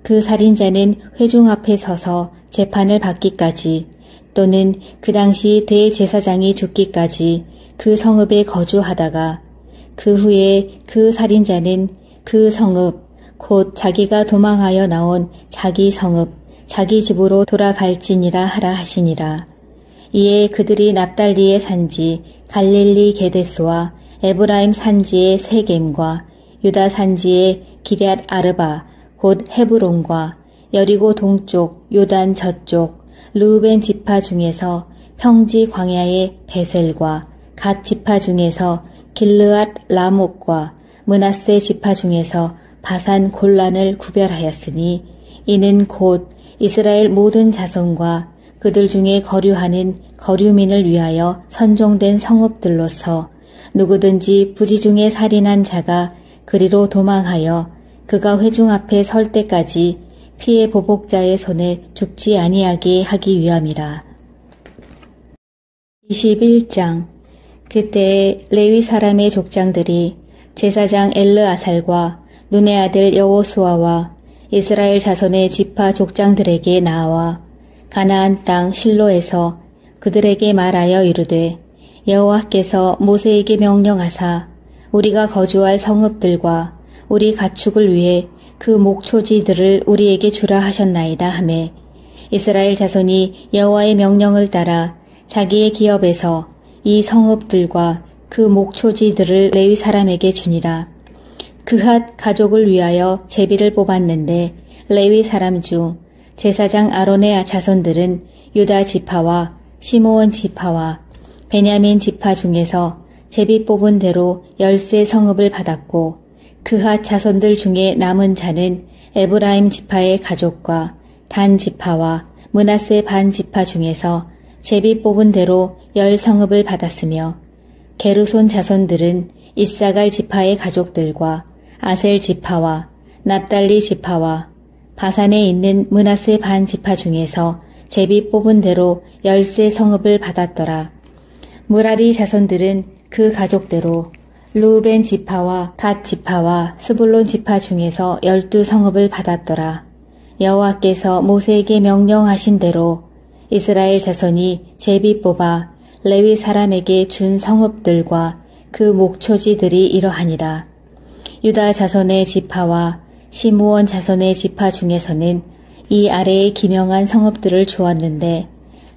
그 살인자는 회중 앞에 서서 재판을 받기까지 또는 그 당시 대제사장이 죽기까지 그 성읍에 거주하다가 그 후에 그 살인자는 그 성읍 곧 자기가 도망하여 나온 자기 성읍 자기 집으로 돌아갈지니라 하라 하시니라. 이에 그들이 납달리의 산지 갈릴리 게데스와 에브라임 산지의 세겜과 유다 산지의 기럇 아르바 곧 헤브론과 여리고 동쪽 요단 저쪽 르우벤 지파 중에서 평지 광야의 베셀과 갓 지파 중에서 길르앗 라목과 므낫세 지파 중에서 바산 골란을 구별하였으니 이는 곧 이스라엘 모든 자손과 그들 중에 거류하는 거류민을 위하여 선종된 성읍들로서 누구든지 부지 중에 살인한 자가 그리로 도망하여 그가 회중 앞에 설 때까지 피의 보복자의 손에 죽지 아니하게 하기 위함이라. 21장. 그때에 레위 사람의 족장들이 제사장 엘르아살과 눈의 아들 여호수아와 이스라엘 자손의 지파 족장들에게 나와 가나안 땅 실로에서 그들에게 말하여 이르되 여호와께서 모세에게 명령하사 우리가 거주할 성읍들과 우리 가축을 위해 그 목초지들을 우리에게 주라 하셨나이다 하매 이스라엘 자손이 여호와의 명령을 따라 자기의 기업에서 이 성읍들과 그 목초지들을 레위 사람에게 주니라. 그핫 가족을 위하여 제비를 뽑았는데 레위 사람 중 제사장 아론의 자손들은 유다 지파와 시므온 지파와 베냐민 지파 중에서 제비 뽑은 대로 10세 성읍을 받았고 그핫 자손들 중에 남은 자는 에브라임 지파의 가족과 단 지파와 므낫세 반 지파 중에서 제비 뽑은 대로 10성읍을 받았으며 게르손 자손들은 이사갈 지파의 가족들과 아셀 지파와 납달리 지파와 바산에 있는 므낫세 반 지파 중에서 제비 뽑은 대로 10세 성읍을 받았더라. 무라리 자손들은 그 가족대로 르우벤 지파와 갓 지파와 스불론 지파 중에서 12성읍을 받았더라. 여호와께서 모세에게 명령하신 대로 이스라엘 자손이 제비 뽑아 레위 사람에게 준 성읍들과 그 목초지들이 이러하니라. 유다 자손의 지파와 시므온 자손의 지파 중에서는 이 아래의 기명한 성읍들을 주었는데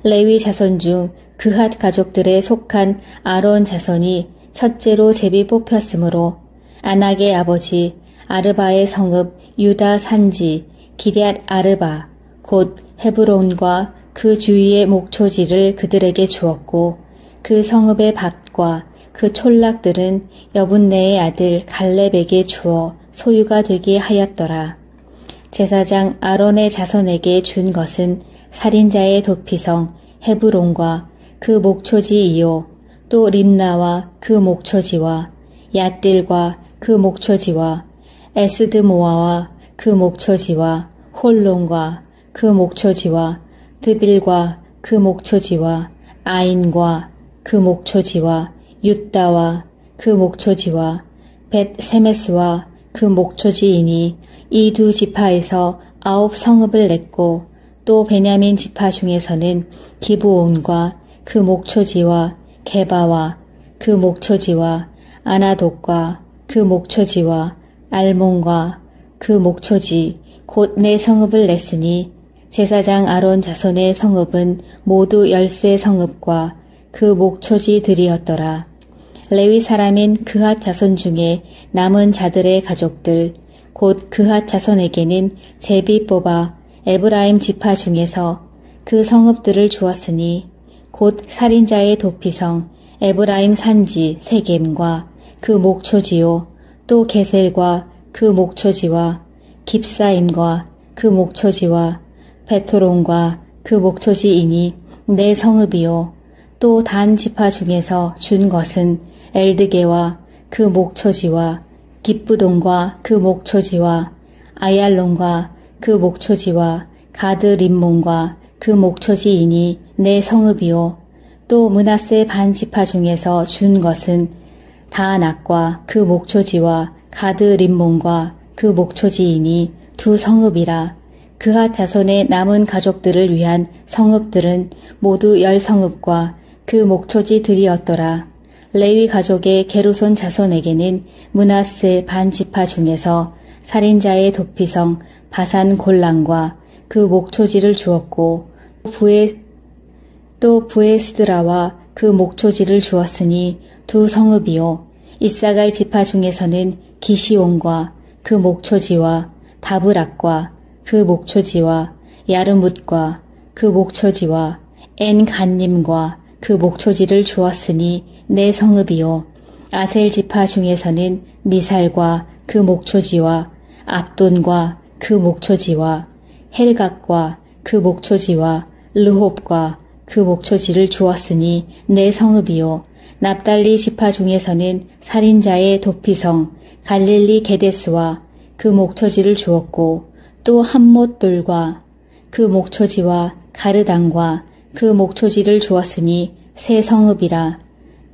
레위 자손 중 그핫 가족들에 속한 아론 자손이 첫째로 제비 뽑혔으므로 아낙의 아버지 아르바의 성읍 유다 산지 기럇 아르바 곧 헤브론과 그 주위의 목초지를 그들에게 주었고 그 성읍의 밭과 그 촌락들은 여분네의 아들 갈렙에게 주어 소유가 되게 하였더라. 제사장 아론의 자손에게 준 것은 살인자의 도피성 헤브론과 그 목초지이요 또 림나와 그 목초지와 얏딜과 그 목초지와 에스드모아와 그 목초지와 홀론과 그 목초지와 드빌과 그 목초지와 아인과 그 목초지와 윳다와 그 목초지와 벳세메스와 그 목초지이니 이 두 지파에서 9성읍을 냈고 또 베냐민 지파 중에서는 기브온과 그 목초지와 게바와 그 목초지와 아나돗과 그 목초지와 알몬과 그 목초지 곧 네 성읍을 냈으니 제사장 아론 자손의 성읍은 모두 10세 성읍과 그 목초지들이었더라. 레위 사람인 그핫 자손 중에 남은 자들의 가족들 곧 그핫 자손에게는 제비 뽑아 에브라임 지파 중에서 그 성읍들을 주었으니 곧 살인자의 도피성 에브라임 산지 세겜과 그 목초지요 또 게셀과 그 목초지와 깁사임과 그 목초지와 베토론과 그 목초지이니 내 성읍이요 또 단 지파 중에서 준 것은 엘드게와 그 목초지와 깁부돈과 그 목초지와 아얄론과 그 목초지와 가드 림몬과 그 목초지이니 내 성읍이요 또 므낫세 반 지파 중에서 준 것은 다낙과 그 목초지와 가드 림몬과 그 목초지이니 두 성읍이라. 그핫 자손의 남은 가족들을 위한 성읍들은 모두 10성읍과 그 목초지들이었더라. 레위 가족의 게르손 자손에게는 므낫세 반 지파 중에서 살인자의 도피성 바산 골란과 그 목초지를 주었고 또 부에스드라와 그 목초지를 주었으니 두 성읍이요 이사갈 지파 중에서는 기시온과 그 목초지와 다브락과 그 목초지와 야르뭇과 그 목초지와 엔간님과 그 목초지를 주었으니 내 성읍이요 아셀 지파 중에서는 미살과 그 목초지와 압돈과 그 목초지와 헬각과 그 목초지와 르홉과 그 목초지를 주었으니 내 성읍이요 납달리 지파 중에서는 살인자의 도피성 갈릴리 게데스와 그 목초지를 주었고 또 함못돌과 그 목초지와 가르당과 그 목초지를 주었으니 세 성읍이라.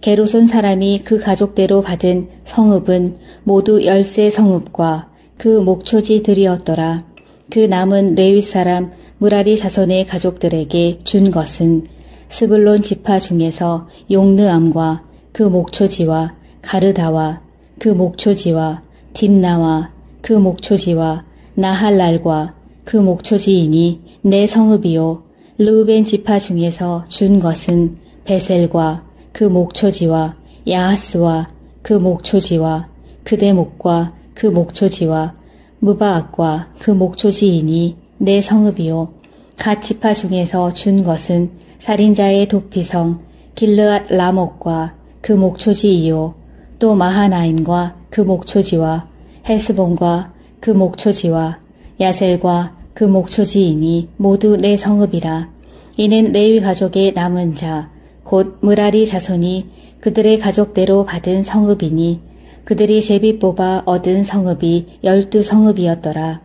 게르손 사람이 그 가족대로 받은 성읍은 모두 10세 성읍과 그 목초지들이었더라. 그 남은 레위 사람 무라리 자손의 가족들에게 준 것은 스불론 지파 중에서 용느암과 그 목초지와 가르다와 그 목초지와 딥나와 그 목초지와 나할랄과 그 목초지이니 내 성읍이요 르우벤 지파 중에서 준 것은 베셀과 그 목초지와 야하스와 그 목초지와 그대목과 그 목초지와 무바악과 그 목초지이니 내 성읍이요 갓 지파 중에서 준 것은 살인자의 도피성 길르앗 라목과 그 목초지이요 또 마하나임과 그 목초지와 헤스본과 그 목초지와 야셀과 그 목초지이니 모두 내 성읍이라. 이는 레위 가족의 남은 자 곧 무라리 자손이 그들의 가족대로 받은 성읍이니 그들이 제비 뽑아 얻은 성읍이 12성읍이었더라.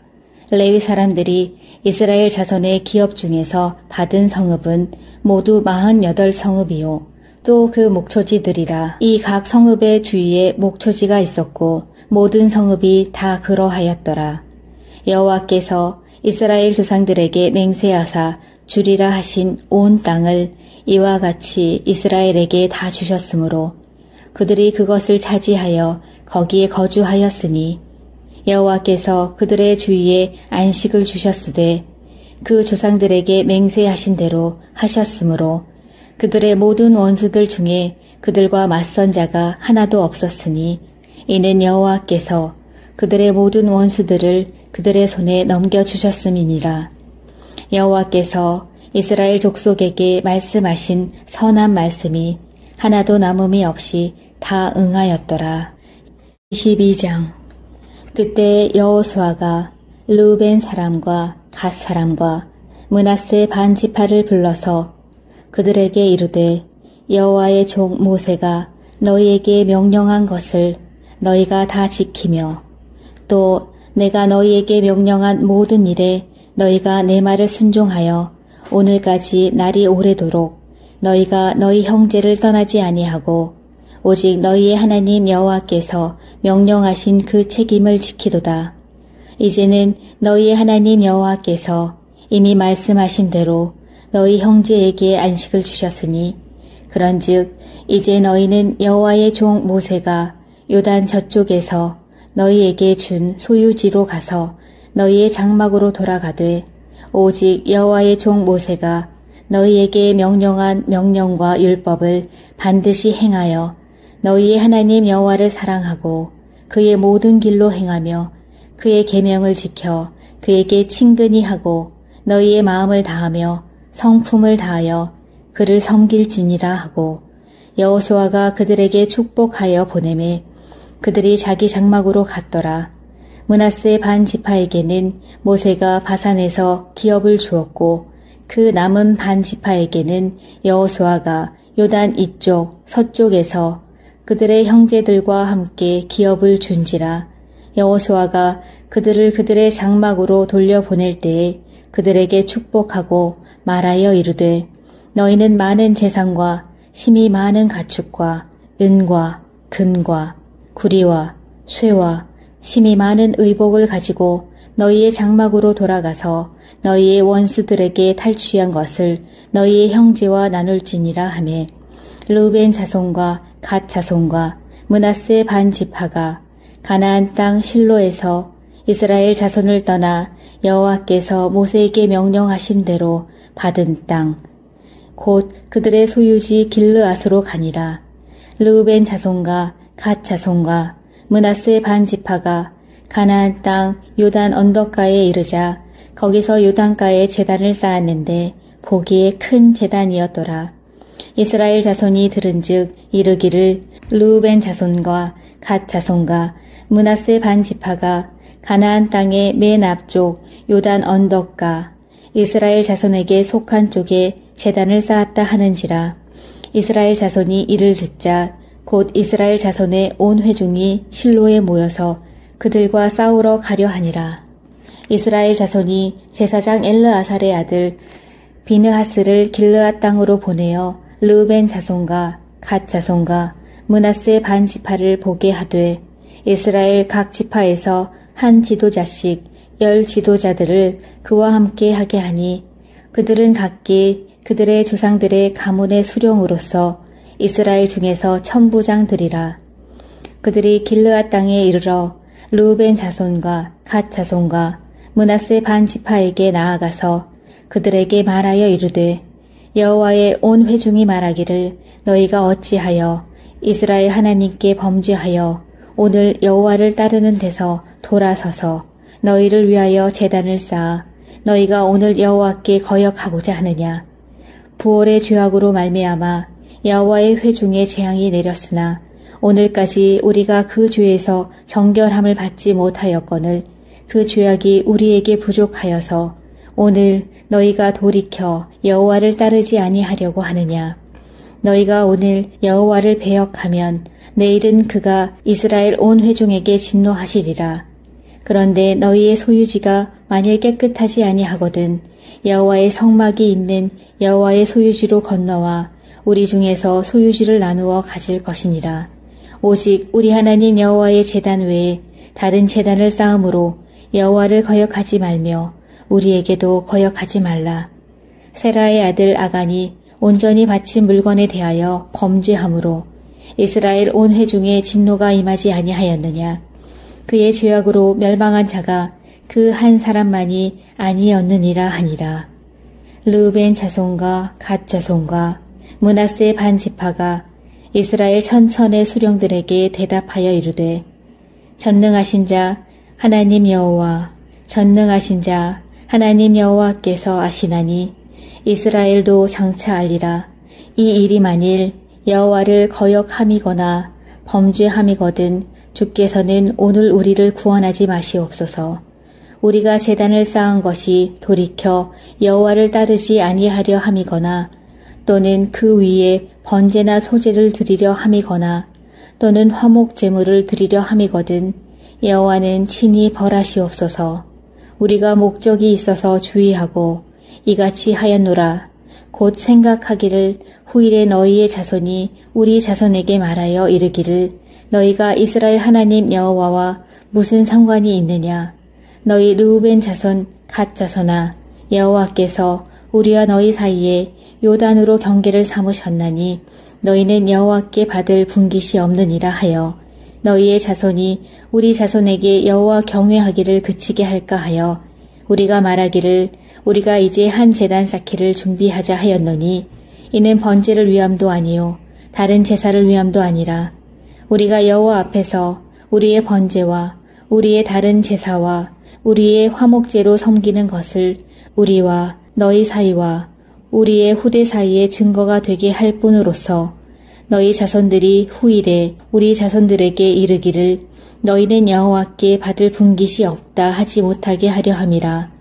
레위 사람들이 이스라엘 자손의 기업 중에서 받은 성읍은 모두 48성읍이요 또 그 목초지들이라. 이 각 성읍의 주위에 목초지가 있었고 모든 성읍이 다 그러하였더라. 여호와께서 이스라엘 조상들에게 맹세하사 주리라 하신 온 땅을 이와 같이 이스라엘에게 다 주셨으므로 그들이 그것을 차지하여 거기에 거주하였으니 여호와께서 그들의 주위에 안식을 주셨으되 그 조상들에게 맹세하신 대로 하셨으므로 그들의 모든 원수들 중에 그들과 맞선 자가 하나도 없었으니 이는 여호와께서 그들의 모든 원수들을 그들의 손에 넘겨주셨음이니라. 여호와께서 이스라엘 족속에게 말씀하신 선한 말씀이 하나도 남음이 없이 다 응하였더라. 22장. 그때 여호수아가 르우벤 사람과 갓 사람과 므낫세 반 지파를 불러서 그들에게 이르되 여호와의 종 모세가 너희에게 명령한 것을 너희가 다 지키며 또 내가 너희에게 명령한 모든 일에 너희가 내 말을 순종하여 오늘까지 날이 오래도록 너희가 너희 형제를 떠나지 아니하고 오직 너희의 하나님 여호와께서 명령하신 그 책임을 지키도다. 이제는 너희의 하나님 여호와께서 이미 말씀하신 대로 너희 형제에게 안식을 주셨으니 그런즉 이제 너희는 여호와의 종 모세가 요단 저쪽에서 너희에게 준 소유지로 가서 너희의 장막으로 돌아가되 오직 여호와의 종 모세가 너희에게 명령한 명령과 율법을 반드시 행하여 너희의 하나님 여호와를 사랑하고 그의 모든 길로 행하며 그의 계명을 지켜 그에게 친근히 하고 너희의 마음을 다하며 성품을 다하여 그를 섬길지니라 하고 여호수아가 그들에게 축복하여 보내매 그들이 자기 장막으로 갔더라. 므낫세 반 지파에게는 모세가 바산에서 기업을 주었고 그 남은 반 지파에게는 여호수아가 요단 이쪽 서쪽에서 그들의 형제들과 함께 기업을 준지라. 여호수아가 그들을 그들의 장막으로 돌려보낼 때에 그들에게 축복하고 말하여 이르되 너희는 많은 재산과 심히 많은 가축과 은과 금과 구리와 쇠와 심히 많은 의복을 가지고 너희의 장막으로 돌아가서 너희의 원수들에게 탈취한 것을 너희의 형제와 나눌지니라 하매 르우벤 자손과 갓 자손과 므낫세 반 지파가 가나안 땅 실로에서 이스라엘 자손을 떠나 여호와께서 모세에게 명령하신 대로 받은 땅 곧 그들의 소유지 길르앗으로 가니라. 르우벤 자손과 갓 자손과 므낫세 반 지파가 가나안 땅 요단 언덕가에 이르자 거기서 요단가에 제단을 쌓았는데 보기에 큰 제단이었더라. 이스라엘 자손이 들은즉 이르기를 르우벤 자손과 갓 자손과 므낫세 반 지파가 가나안 땅의 맨 앞쪽 요단 언덕가 이스라엘 자손에게 속한 쪽에 제단을 쌓았다 하는지라. 이스라엘 자손이 이를 듣자 곧 이스라엘 자손의 온 회중이 실로에 모여서 그들과 싸우러 가려 하니라. 이스라엘 자손이 제사장 엘르아살의 아들 비느하스를 길르앗 땅으로 보내어 르우벤 자손과 갓 자손과 므낫세 반 지파를 보게 하되 이스라엘 각 지파에서 한 지도자씩 10 지도자들을 그와 함께 하게 하니 그들은 각기 그들의 조상들의 가문의 수령으로서 이스라엘 중에서 천부장들이라. 그들이 길르앗 땅에 이르러 르우벤 자손과 갓 자손과 므낫세 반 지파에게 나아가서 그들에게 말하여 이르되 여호와의 온 회중이 말하기를 너희가 어찌하여 이스라엘 하나님께 범죄하여 오늘 여호와를 따르는 데서 돌아서서 너희를 위하여 제단을 쌓아 너희가 오늘 여호와께 거역하고자 하느냐. 부올의 죄악으로 말미암아 여호와의 회중에 재앙이 내렸으나 오늘까지 우리가 그 죄에서 정결함을 받지 못하였거늘 그 죄악이 우리에게 부족하여서 오늘 너희가 돌이켜 여호와를 따르지 아니하려고 하느냐. 너희가 오늘 여호와를 배역하면 내일은 그가 이스라엘 온 회중에게 진노하시리라. 그런데 너희의 소유지가 만일 깨끗하지 아니하거든 여호와의 성막이 있는 여호와의 소유지로 건너와 우리 중에서 소유지를 나누어 가질 것이니라. 오직 우리 하나님 여호와의 제단 외에 다른 제단을 쌓음으로 여호와를 거역하지 말며 우리에게도 거역하지 말라. 세라의 아들 아간이 온전히 바친 물건에 대하여 범죄함으로 이스라엘 온 회중에 진노가 임하지 아니하였느냐. 그의 죄악으로 멸망한 자가 그 한 사람만이 아니었느니라 하니라. 르우벤 자손과 갓 자손과 므낫세 반 지파가 이스라엘 천천의 수령들에게 대답하여 이르되 전능하신 자 하나님 여호와 전능하신 자 하나님 여호와께서 아시나니 이스라엘도 장차 알리라. 이 일이 만일 여호와를 거역함이거나 범죄함이거든 주께서는 오늘 우리를 구원하지 마시옵소서. 우리가 제단을 쌓은 것이 돌이켜 여호와를 따르지 아니하려 함이거나 또는 그 위에 번제나 소제를 드리려 함이거나 또는 화목 제물을 드리려 함이거든 여호와는 친히 벌하시옵소서. 우리가 목적이 있어서 주의하고 이같이 하였노라. 곧 생각하기를 후일에 너희의 자손이 우리 자손에게 말하여 이르기를 너희가 이스라엘 하나님 여호와와 무슨 상관이 있느냐. 너희 르우벤 자손 갓 자손아 여호와께서 우리와 너희 사이에 요단으로 경계를 삼으셨나니 너희는 여호와께 받을 분깃이 없느니라 하여 너희의 자손이 우리 자손에게 여호와 경외하기를 그치게 할까 하여 우리가 말하기를 우리가 이제 한 제단 쌓기를 준비하자 하였노니 이는 번제를 위함도 아니요 다른 제사를 위함도 아니라 우리가 여호와 앞에서 우리의 번제와 우리의 다른 제사와 우리의 화목제로 섬기는 것을 우리와 너희 사이와 우리의 후대 사이에 증거가 되게 할 뿐으로서 너희 자손들이 후일에 우리 자손들에게 이르기를 너희는 여호와께 받을 분깃이 없다 하지 못하게 하려 함이라.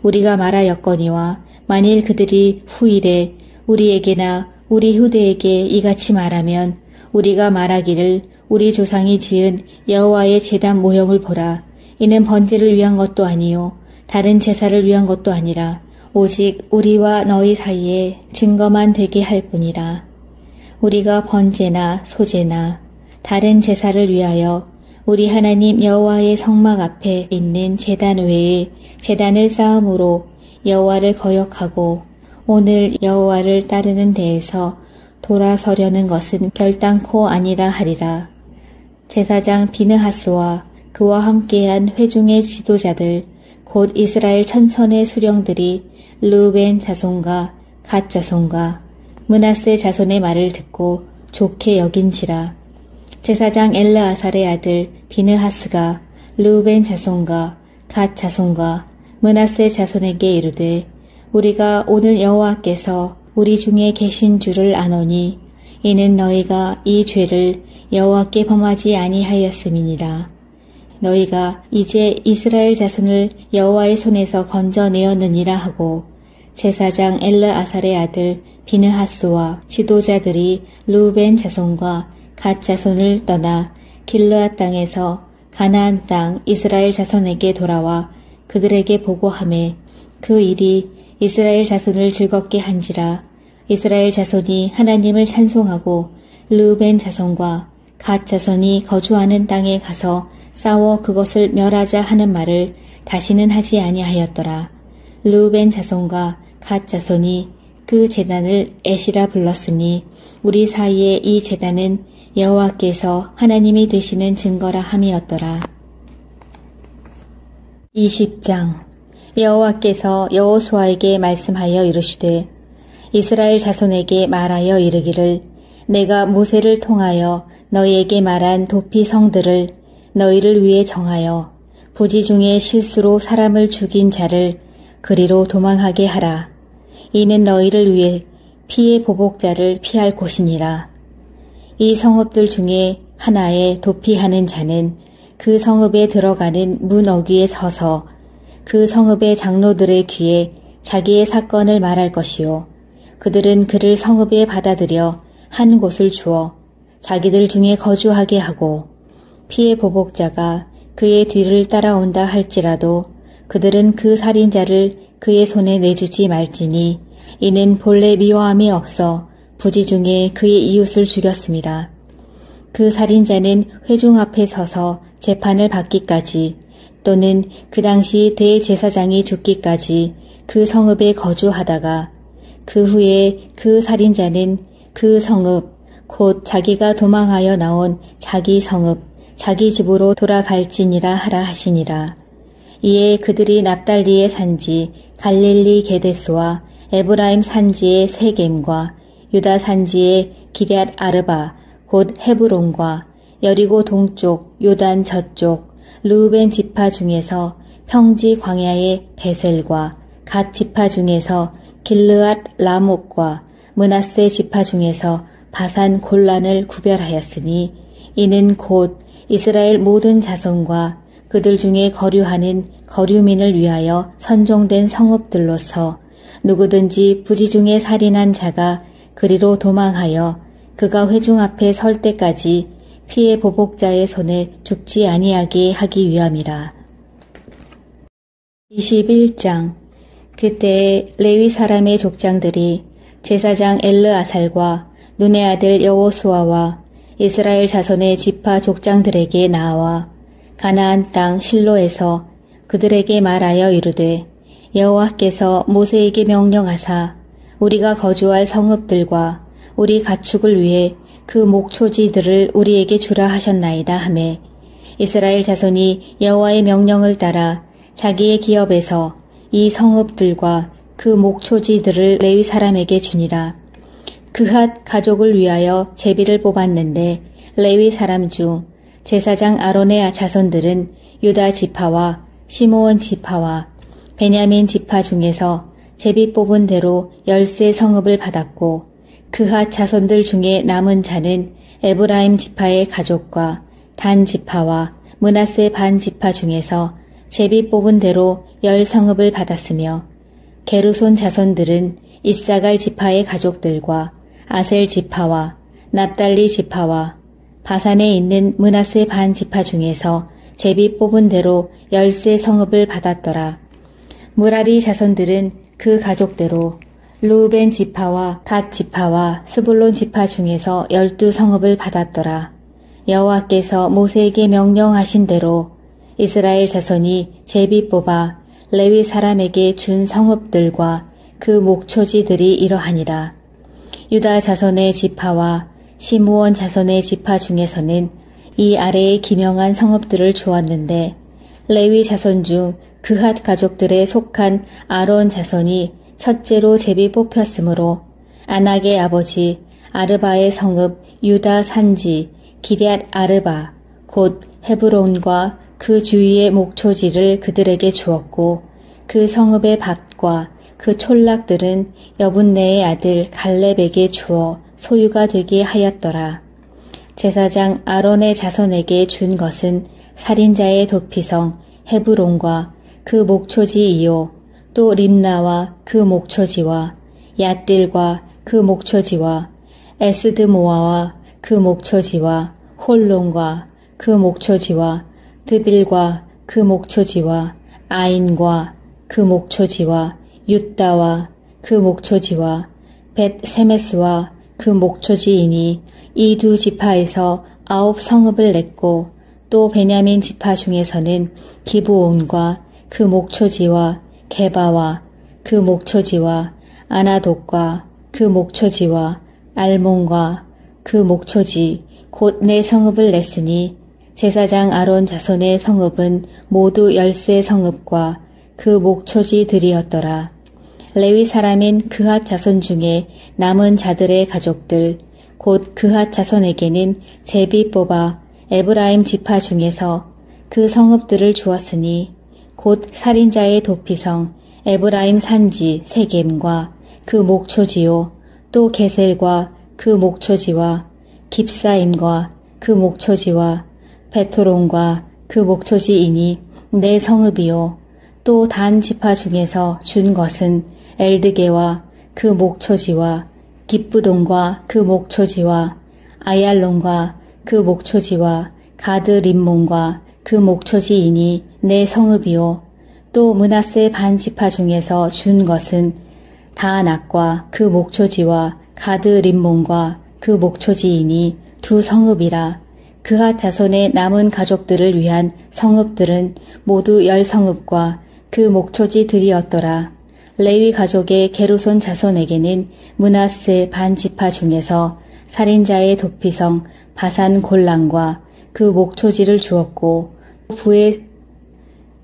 우리가 말하였거니와 만일 그들이 후일에 우리에게나 우리 후대에게 이같이 말하면 우리가 말하기를 우리 조상이 지은 여호와의 제단 모형을 보라. 이는 번제를 위한 것도 아니요 다른 제사를 위한 것도 아니라 오직 우리와 너희 사이에 증거만 되게 할 뿐이라. 우리가 번제나 소제나 다른 제사를 위하여 우리 하나님 여호와의 성막 앞에 있는 제단 외에 제단을 쌓음으로 여호와를 거역하고 오늘 여호와를 따르는 데에서 돌아서려는 것은 결단코 아니라 하리라. 제사장 비느하스와 그와 함께한 회중의 지도자들 곧 이스라엘 천천의 수령들이 르우벤 자손과 갓 자손과 므낫세 자손의 말을 듣고 좋게 여긴지라. 제사장 엘르아살의 아들 비느하스가 르우벤 자손과 갓 자손과 므낫세 자손에게 이르되 우리가 오늘 여호와께서 우리 중에 계신 줄을 아노니 이는 너희가 이 죄를 여호와께 범하지 아니하였음이니라. 너희가 이제 이스라엘 자손을 여호와의 손에서 건져내었느니라 하고 제사장 엘르아살의 아들 비느하스와 지도자들이 르우벤 자손과 갓 자손을 떠나 길르앗 땅에서 가나안 땅 이스라엘 자손에게 돌아와 그들에게 보고하매 그 일이 이스라엘 자손을 즐겁게 한지라. 이스라엘 자손이 하나님을 찬송하고 르우벤 자손과 갓 자손이 거주하는 땅에 가서 싸워 그것을 멸하자 하는 말을 다시는 하지 아니하였더라. 르우벤 자손과 갓 자손이 그 제단을 에시라 불렀으니 우리 사이에 이 제단은 여호와께서 하나님이 되시는 증거라 함이었더라. 20장 여호와께서 여호수아에게 말씀하여 이르시되 이스라엘 자손에게 말하여 이르기를 내가 모세를 통하여 너희에게 말한 도피 성들을 너희를 위해 정하여 부지 중에 실수로 사람을 죽인 자를 그리로 도망하게 하라. 이는 너희를 위해 피의 보복자를 피할 곳이니라. 이 성읍들 중에 하나에 도피하는 자는 그 성읍에 들어가는 문 어귀에 서서 그 성읍의 장로들의 귀에 자기의 사건을 말할 것이요. 그들은 그를 성읍에 받아들여 한 곳을 주어 자기들 중에 거주하게 하고 피의 보복자가 그의 뒤를 따라온다 할지라도 그들은 그 살인자를 그의 손에 내주지 말지니 이는 본래 미워함이 없어 부지 중에 그의 이웃을 죽였습니다. 그 살인자는 회중 앞에 서서 재판을 받기까지 또는 그 당시 대제사장이 죽기까지 그 성읍에 거주하다가 그 후에 그 살인자는 그 성읍 곧 자기가 도망하여 나온 자기 성읍 자기 집으로 돌아갈지니라 하라 하시니라. 이에 그들이 납달리의 산지 갈릴리 게데스와 에브라임 산지의 세겜과 유다 산지의 기럇 아르바 곧 헤브론과 여리고 동쪽 요단 저쪽 르우벤 지파 중에서 평지 광야의 베셀과 갓 지파 중에서 길르앗 라목과 므낫세 지파 중에서 바산 골란을 구별하였으니 이는 곧 이스라엘 모든 자손과 그들 중에 거류하는 거류민을 위하여 선종된 성읍들로서 누구든지 부지 중에 살인한 자가 그리로 도망하여 그가 회중 앞에 설 때까지 피의 보복자의 손에 죽지 아니하게 하기 위함이라. 21장 그때에 레위 사람의 족장들이 제사장 엘르아살과 눈의 아들 여호수아와 이스라엘 자손의 지파 족장들에게 나와 가나안 땅 실로에서 그들에게 말하여 이르되 여호와께서 모세에게 명령하사 우리가 거주할 성읍들과 우리 가축을 위해 그 목초지들을 우리에게 주라 하셨나이다 하매 이스라엘 자손이 여호와의 명령을 따라 자기의 기업에서 이 성읍들과 그 목초지들을 레위 사람에게 주니라. 그핫 가족을 위하여 제비를 뽑았는데 레위 사람 중 제사장 아론의 자손들은 유다 지파와 시므온 지파와 베냐민 지파 중에서 제비 뽑은 대로 10세 성읍을 받았고 그핫 자손들 중에 남은 자는 에브라임 지파의 가족과 단 지파와 므낫세 반 지파 중에서 제비 뽑은 대로 10성읍을 받았으며 게르손 자손들은 이사갈 지파의 가족들과 아셀 지파와 납달리 지파와 바산에 있는 므낫세 반 지파 중에서 제비 뽑은 대로 10세 성읍을 받았더라. 무라리 자손들은 그 가족대로 르우벤 지파와 갓 지파와 스불론 지파 중에서 12성읍을 받았더라. 여호와께서 모세에게 명령하신 대로 이스라엘 자손이 제비 뽑아 레위 사람에게 준 성읍들과 그 목초지들이 이러하니라. 유다 자손의 지파와 시므온 자손의 지파 중에서는 이 아래의 기명한 성읍들을 주었는데 레위 자손 중 그핫 가족들에 속한 아론 자손이 첫째로 제비 뽑혔으므로 아낙의 아버지 아르바의 성읍 유다 산지 기럇 아르바 곧 헤브론과 그 주위의 목초지를 그들에게 주었고 그 성읍의 밭과 그 촌락들은 여분네의 아들 갈렙에게 주어 소유가 되게 하였더라. 제사장 아론의 자손에게 준 것은 살인자의 도피성 헤브론과 그 목초지이요 또 림나와 그 목초지와 얏딜과 그 목초지와 에스드모아와 그 목초지와 홀론과 그 목초지와 드빌과 그 목초지와 아인과 그 목초지와 윳다와 그 목초지와 벳세메스와 그 목초지이니 이 두 지파에서 9성읍을 냈고 또 베냐민 지파 중에서는 기브온과 그 목초지와 게바와 그 목초지와 아나돗과 그 목초지와 알몬과 그 목초지 곧 네 성읍을 냈으니 제사장 아론 자손의 성읍은 모두 10세 성읍과 그 목초지들이었더라. 레위 사람인 그핫 자손 중에 남은 자들의 가족들 곧 그핫 자손에게는 제비 뽑아 에브라임 지파 중에서 그 성읍들을 주었으니 곧 살인자의 도피성 에브라임 산지 세겜과 그 목초지요 또 게셀과 그 목초지와 깁사임과 그 목초지와 베토론과 그 목초지이니 네 성읍이요 또 단 지파 중에서 준 것은 엘드게와 그 목초지와 깁부돈과 그 목초지와 아얄론과 그 목초지와 가드 림몬과 그 목초지이니 네 성읍이요 또 므낫세 반 지파 중에서 준 것은 다낙과 그 목초지와 가드 림몬과 그 목초지이니 두 성읍이라. 그핫 자손의 남은 가족들을 위한 성읍들은 모두 10성읍과 그 목초지들이었더라. 레위 가족의 게르손 자손에게는 므낫세 반 지파 중에서 살인자의 도피성 바산 골란과 그 목초지를 주었고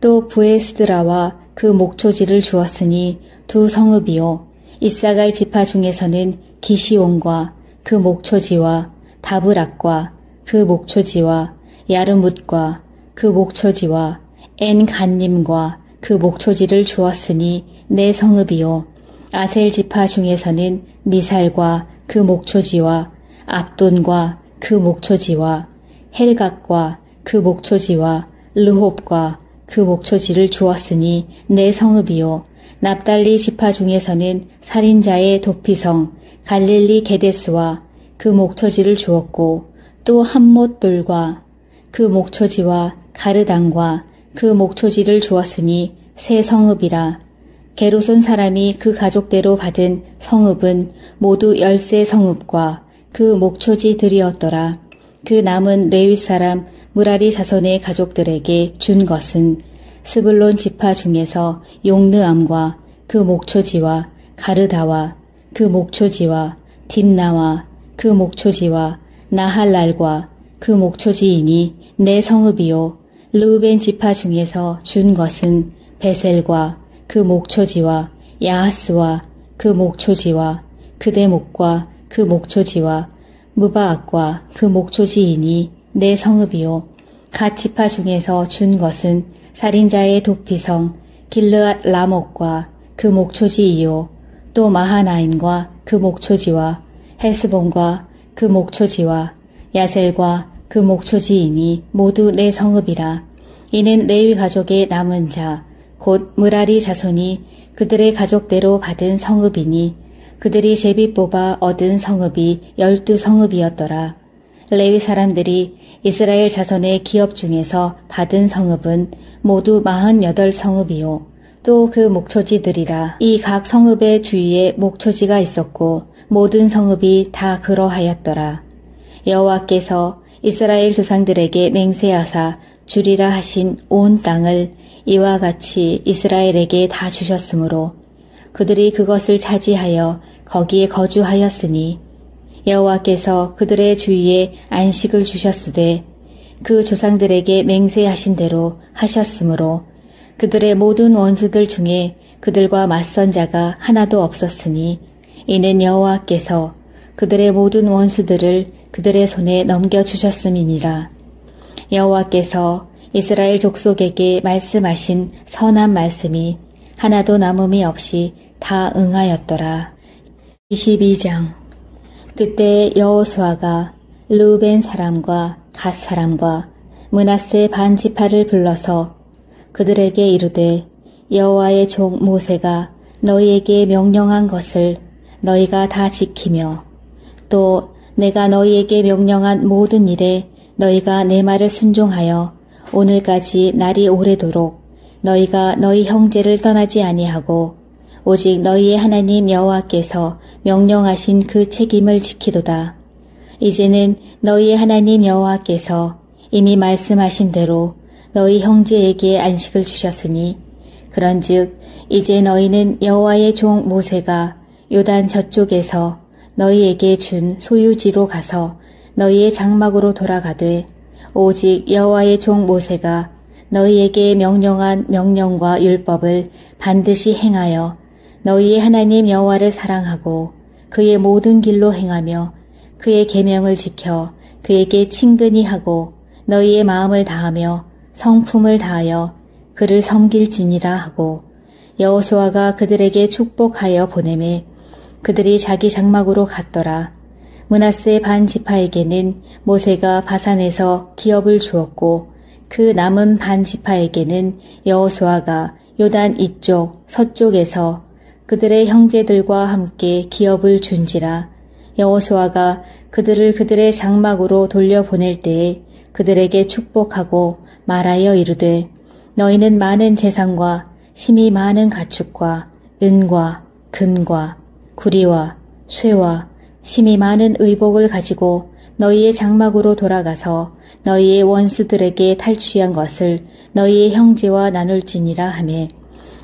또 부에스드라와 그 목초지를 주었으니 두 성읍이요 이사갈 지파 중에서는 기시온과 그 목초지와 다브락과 그 목초지와 야르뭇과 그 목초지와 엔간님과 그 목초지를 주었으니 네 성읍이요 아셀 지파 중에서는 미살과 그 목초지와 압돈과 그 목초지와 헬각과 그 목초지와 르홉과 그 목초지를 주었으니 네 성읍이요 납달리 지파 중에서는 살인자의 도피성 갈릴리 게데스와 그 목초지를 주었고 또 함못돌과 그 목초지와 가르당과 그 목초지를 주었으니 세 성읍이라. 게르손 사람이 그 가족대로 받은 성읍은 모두 10세 성읍과 그 목초지들이었더라. 그 남은 레위 사람 무라리 자손의 가족들에게 준 것은 스불론 지파 중에서 용느암과 그 목초지와 가르다와 그 목초지와 딥나와 그 목초지와 나할랄과 그 목초지이니 네 성읍이요 르우벤 지파 중에서 준 것은 베셀과 그 목초지와 야하스와 그 목초지와 그대목과 그 목초지와 무바악과 그 목초지이니 내 성읍이요 갓 지파 중에서 준 것은 살인자의 도피성 길르앗 라못과 그 목초지이요 또 마하나임과 그 목초지와 헬스본과 그 목초지와 야셀과 그 목초지이니 모두 내 성읍이라. 이는 레위 가족의 남은 자 곧 므라리 자손이 그들의 가족대로 받은 성읍이니 그들이 제비 뽑아 얻은 성읍이 12성읍이었더라. 레위 사람들이 이스라엘 자손의 기업 중에서 받은 성읍은 모두 48성읍이요 또 그 목초지들이라. 이 각 성읍의 주위에 목초지가 있었고 모든 성읍이 다 그러하였더라. 여호와께서 이스라엘 조상들에게 맹세하사 주리라 하신 온 땅을 이와 같이 이스라엘에게 다 주셨으므로 그들이 그것을 차지하여 거기에 거주하였으니 여호와께서 그들의 주위에 안식을 주셨으되 그 조상들에게 맹세하신 대로 하셨으므로 그들의 모든 원수들 중에 그들과 맞선 자가 하나도 없었으니 이는 여호와께서 그들의 모든 원수들을 그들의 손에 넘겨주셨음이니라. 여호와께서 이스라엘 족속에게 말씀하신 선한 말씀이 하나도 남음이 없이 다 응하였더라. 22장. 그때 여호수아가 르우벤 사람과 갓 사람과 므낫세 반 지파를 불러서 그들에게 이르되 여호와의 종 모세가 너희에게 명령한 것을 너희가 다 지키며 또 내가 너희에게 명령한 모든 일에 너희가 내 말을 순종하여 오늘까지 날이 오래도록 너희가 너희 형제를 떠나지 아니하고 오직 너희의 하나님 여호와께서 명령하신 그 책임을 지키도다. 이제는 너희의 하나님 여호와께서 이미 말씀하신 대로 너희 형제에게 안식을 주셨으니 그런즉 이제 너희는 여호와의 종 모세가 요단 저쪽에서 너희에게 준 소유지로 가서 너희의 장막으로 돌아가되 오직 여호와의 종 모세가 너희에게 명령한 명령과 율법을 반드시 행하여 너희의 하나님 여호와를 사랑하고 그의 모든 길로 행하며 그의 계명을 지켜 그에게 친근히 하고 너희의 마음을 다하며 성품을 다하여 그를 섬길지니라 하고 여호수아가 그들에게 축복하여 보내매 그들이 자기 장막으로 갔더라. 므낫세 반 지파에게는 모세가 바산에서 기업을 주었고 그 남은 반 지파에게는 여호수아가 요단 이쪽 서쪽에서 그들의 형제들과 함께 기업을 준지라. 여호수아가 그들을 그들의 장막으로 돌려보낼 때에 그들에게 축복하고 말하여 이르되 너희는 많은 재산과 심히 많은 가축과 은과 금과 구리와 쇠와 심히 많은 의복을 가지고 너희의 장막으로 돌아가서 너희의 원수들에게 탈취한 것을 너희의 형제와 나눌지니라 하매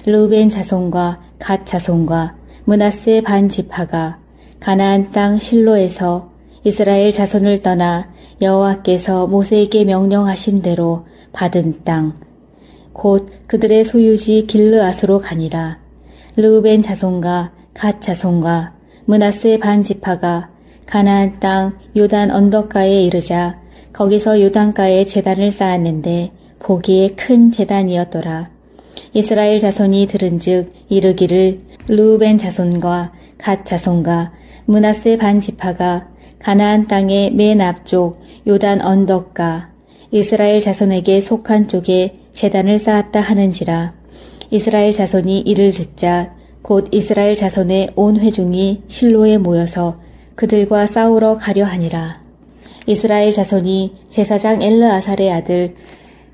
르우벤 자손과 갓 자손과 므낫세 반 지파가 가나안 땅 실로에서 이스라엘 자손을 떠나 여호와께서 모세에게 명령하신 대로 받은 땅 곧 그들의 소유지 길르앗으로 가니라. 르우벤 자손과 갓 자손과 므낫세 반 지파가 가나안 땅 요단 언덕가에 이르자 거기서 요단가에 제단을 쌓았는데 보기에 큰 제단이었더라. 이스라엘 자손이 들은즉 이르기를 르우벤 자손과 갓 자손과 므낫세 반 지파가 가나안 땅의 맨 앞쪽 요단 언덕가 이스라엘 자손에게 속한 쪽에 제단을 쌓았다 하는지라. 이스라엘 자손이 이를 듣자 곧 이스라엘 자손의 온 회중이 실로에 모여서 그들과 싸우러 가려 하니라. 이스라엘 자손이 제사장 엘르아살의 아들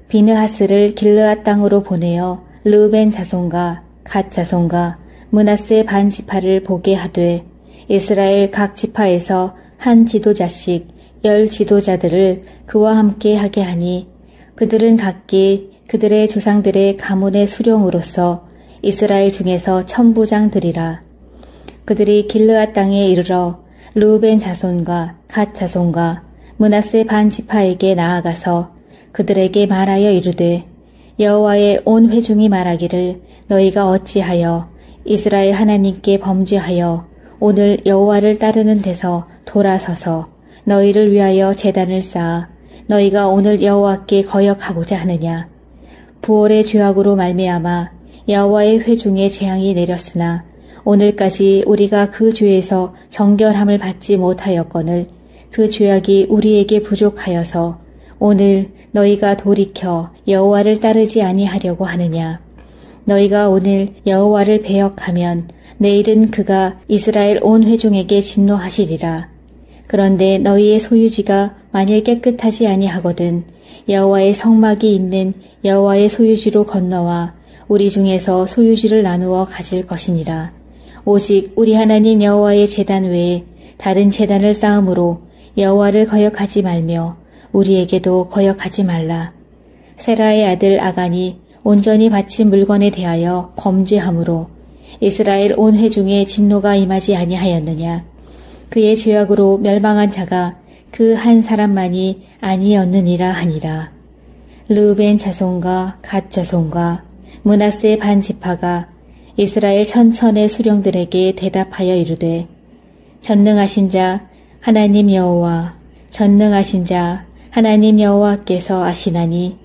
비느하스를 길르앗 땅으로 보내어 르우벤 자손과 갓 자손과 므낫세 반 지파를 보게 하되 이스라엘 각 지파에서 한 지도자씩 10 지도자들을 그와 함께 하게 하니 그들은 각기 그들의 조상들의 가문의 수령으로서 이스라엘 중에서 천부장들이라. 그들이 길르앗 땅에 이르러 르우벤 자손과 갓 자손과 므낫세 반 지파에게 나아가서 그들에게 말하여 이르되 여호와의 온 회중이 말하기를 너희가 어찌하여 이스라엘 하나님께 범죄하여 오늘 여호와를 따르는 데서 돌아서서 너희를 위하여 제단을 쌓아 너희가 오늘 여호와께 거역하고자 하느냐. 부올의 죄악으로 말미암아 여호와의 회중에 재앙이 내렸으나 오늘까지 우리가 그 죄에서 정결함을 받지 못하였거늘 그 죄악이 우리에게 부족하여서 오늘 너희가 돌이켜 여호와를 따르지 아니하려고 하느냐. 너희가 오늘 여호와를 배역하면 내일은 그가 이스라엘 온 회중에게 진노하시리라. 그런데 너희의 소유지가 만일 깨끗하지 아니하거든 여호와의 성막이 있는 여호와의 소유지로 건너와 우리 중에서 소유지를 나누어 가질 것이니라. 오직 우리 하나님 여호와의 제단 외에 다른 제단을 쌓음으로 여호와를 거역하지 말며 우리에게도 거역하지 말라. 세라의 아들 아간이 온전히 바친 물건에 대하여 범죄함으로 이스라엘 온 회중에 진노가 임하지 아니하였느냐. 그의 죄악으로 멸망한 자가 그 한 사람만이 아니었느니라 하니라. 르우벤 자손과 갓 자손과 므낫세 반 지파가 이스라엘 천천의 수령들에게 대답하여 이르되 전능하신 자 하나님 여호와 전능하신 자 하나님 여호와께서 아시나니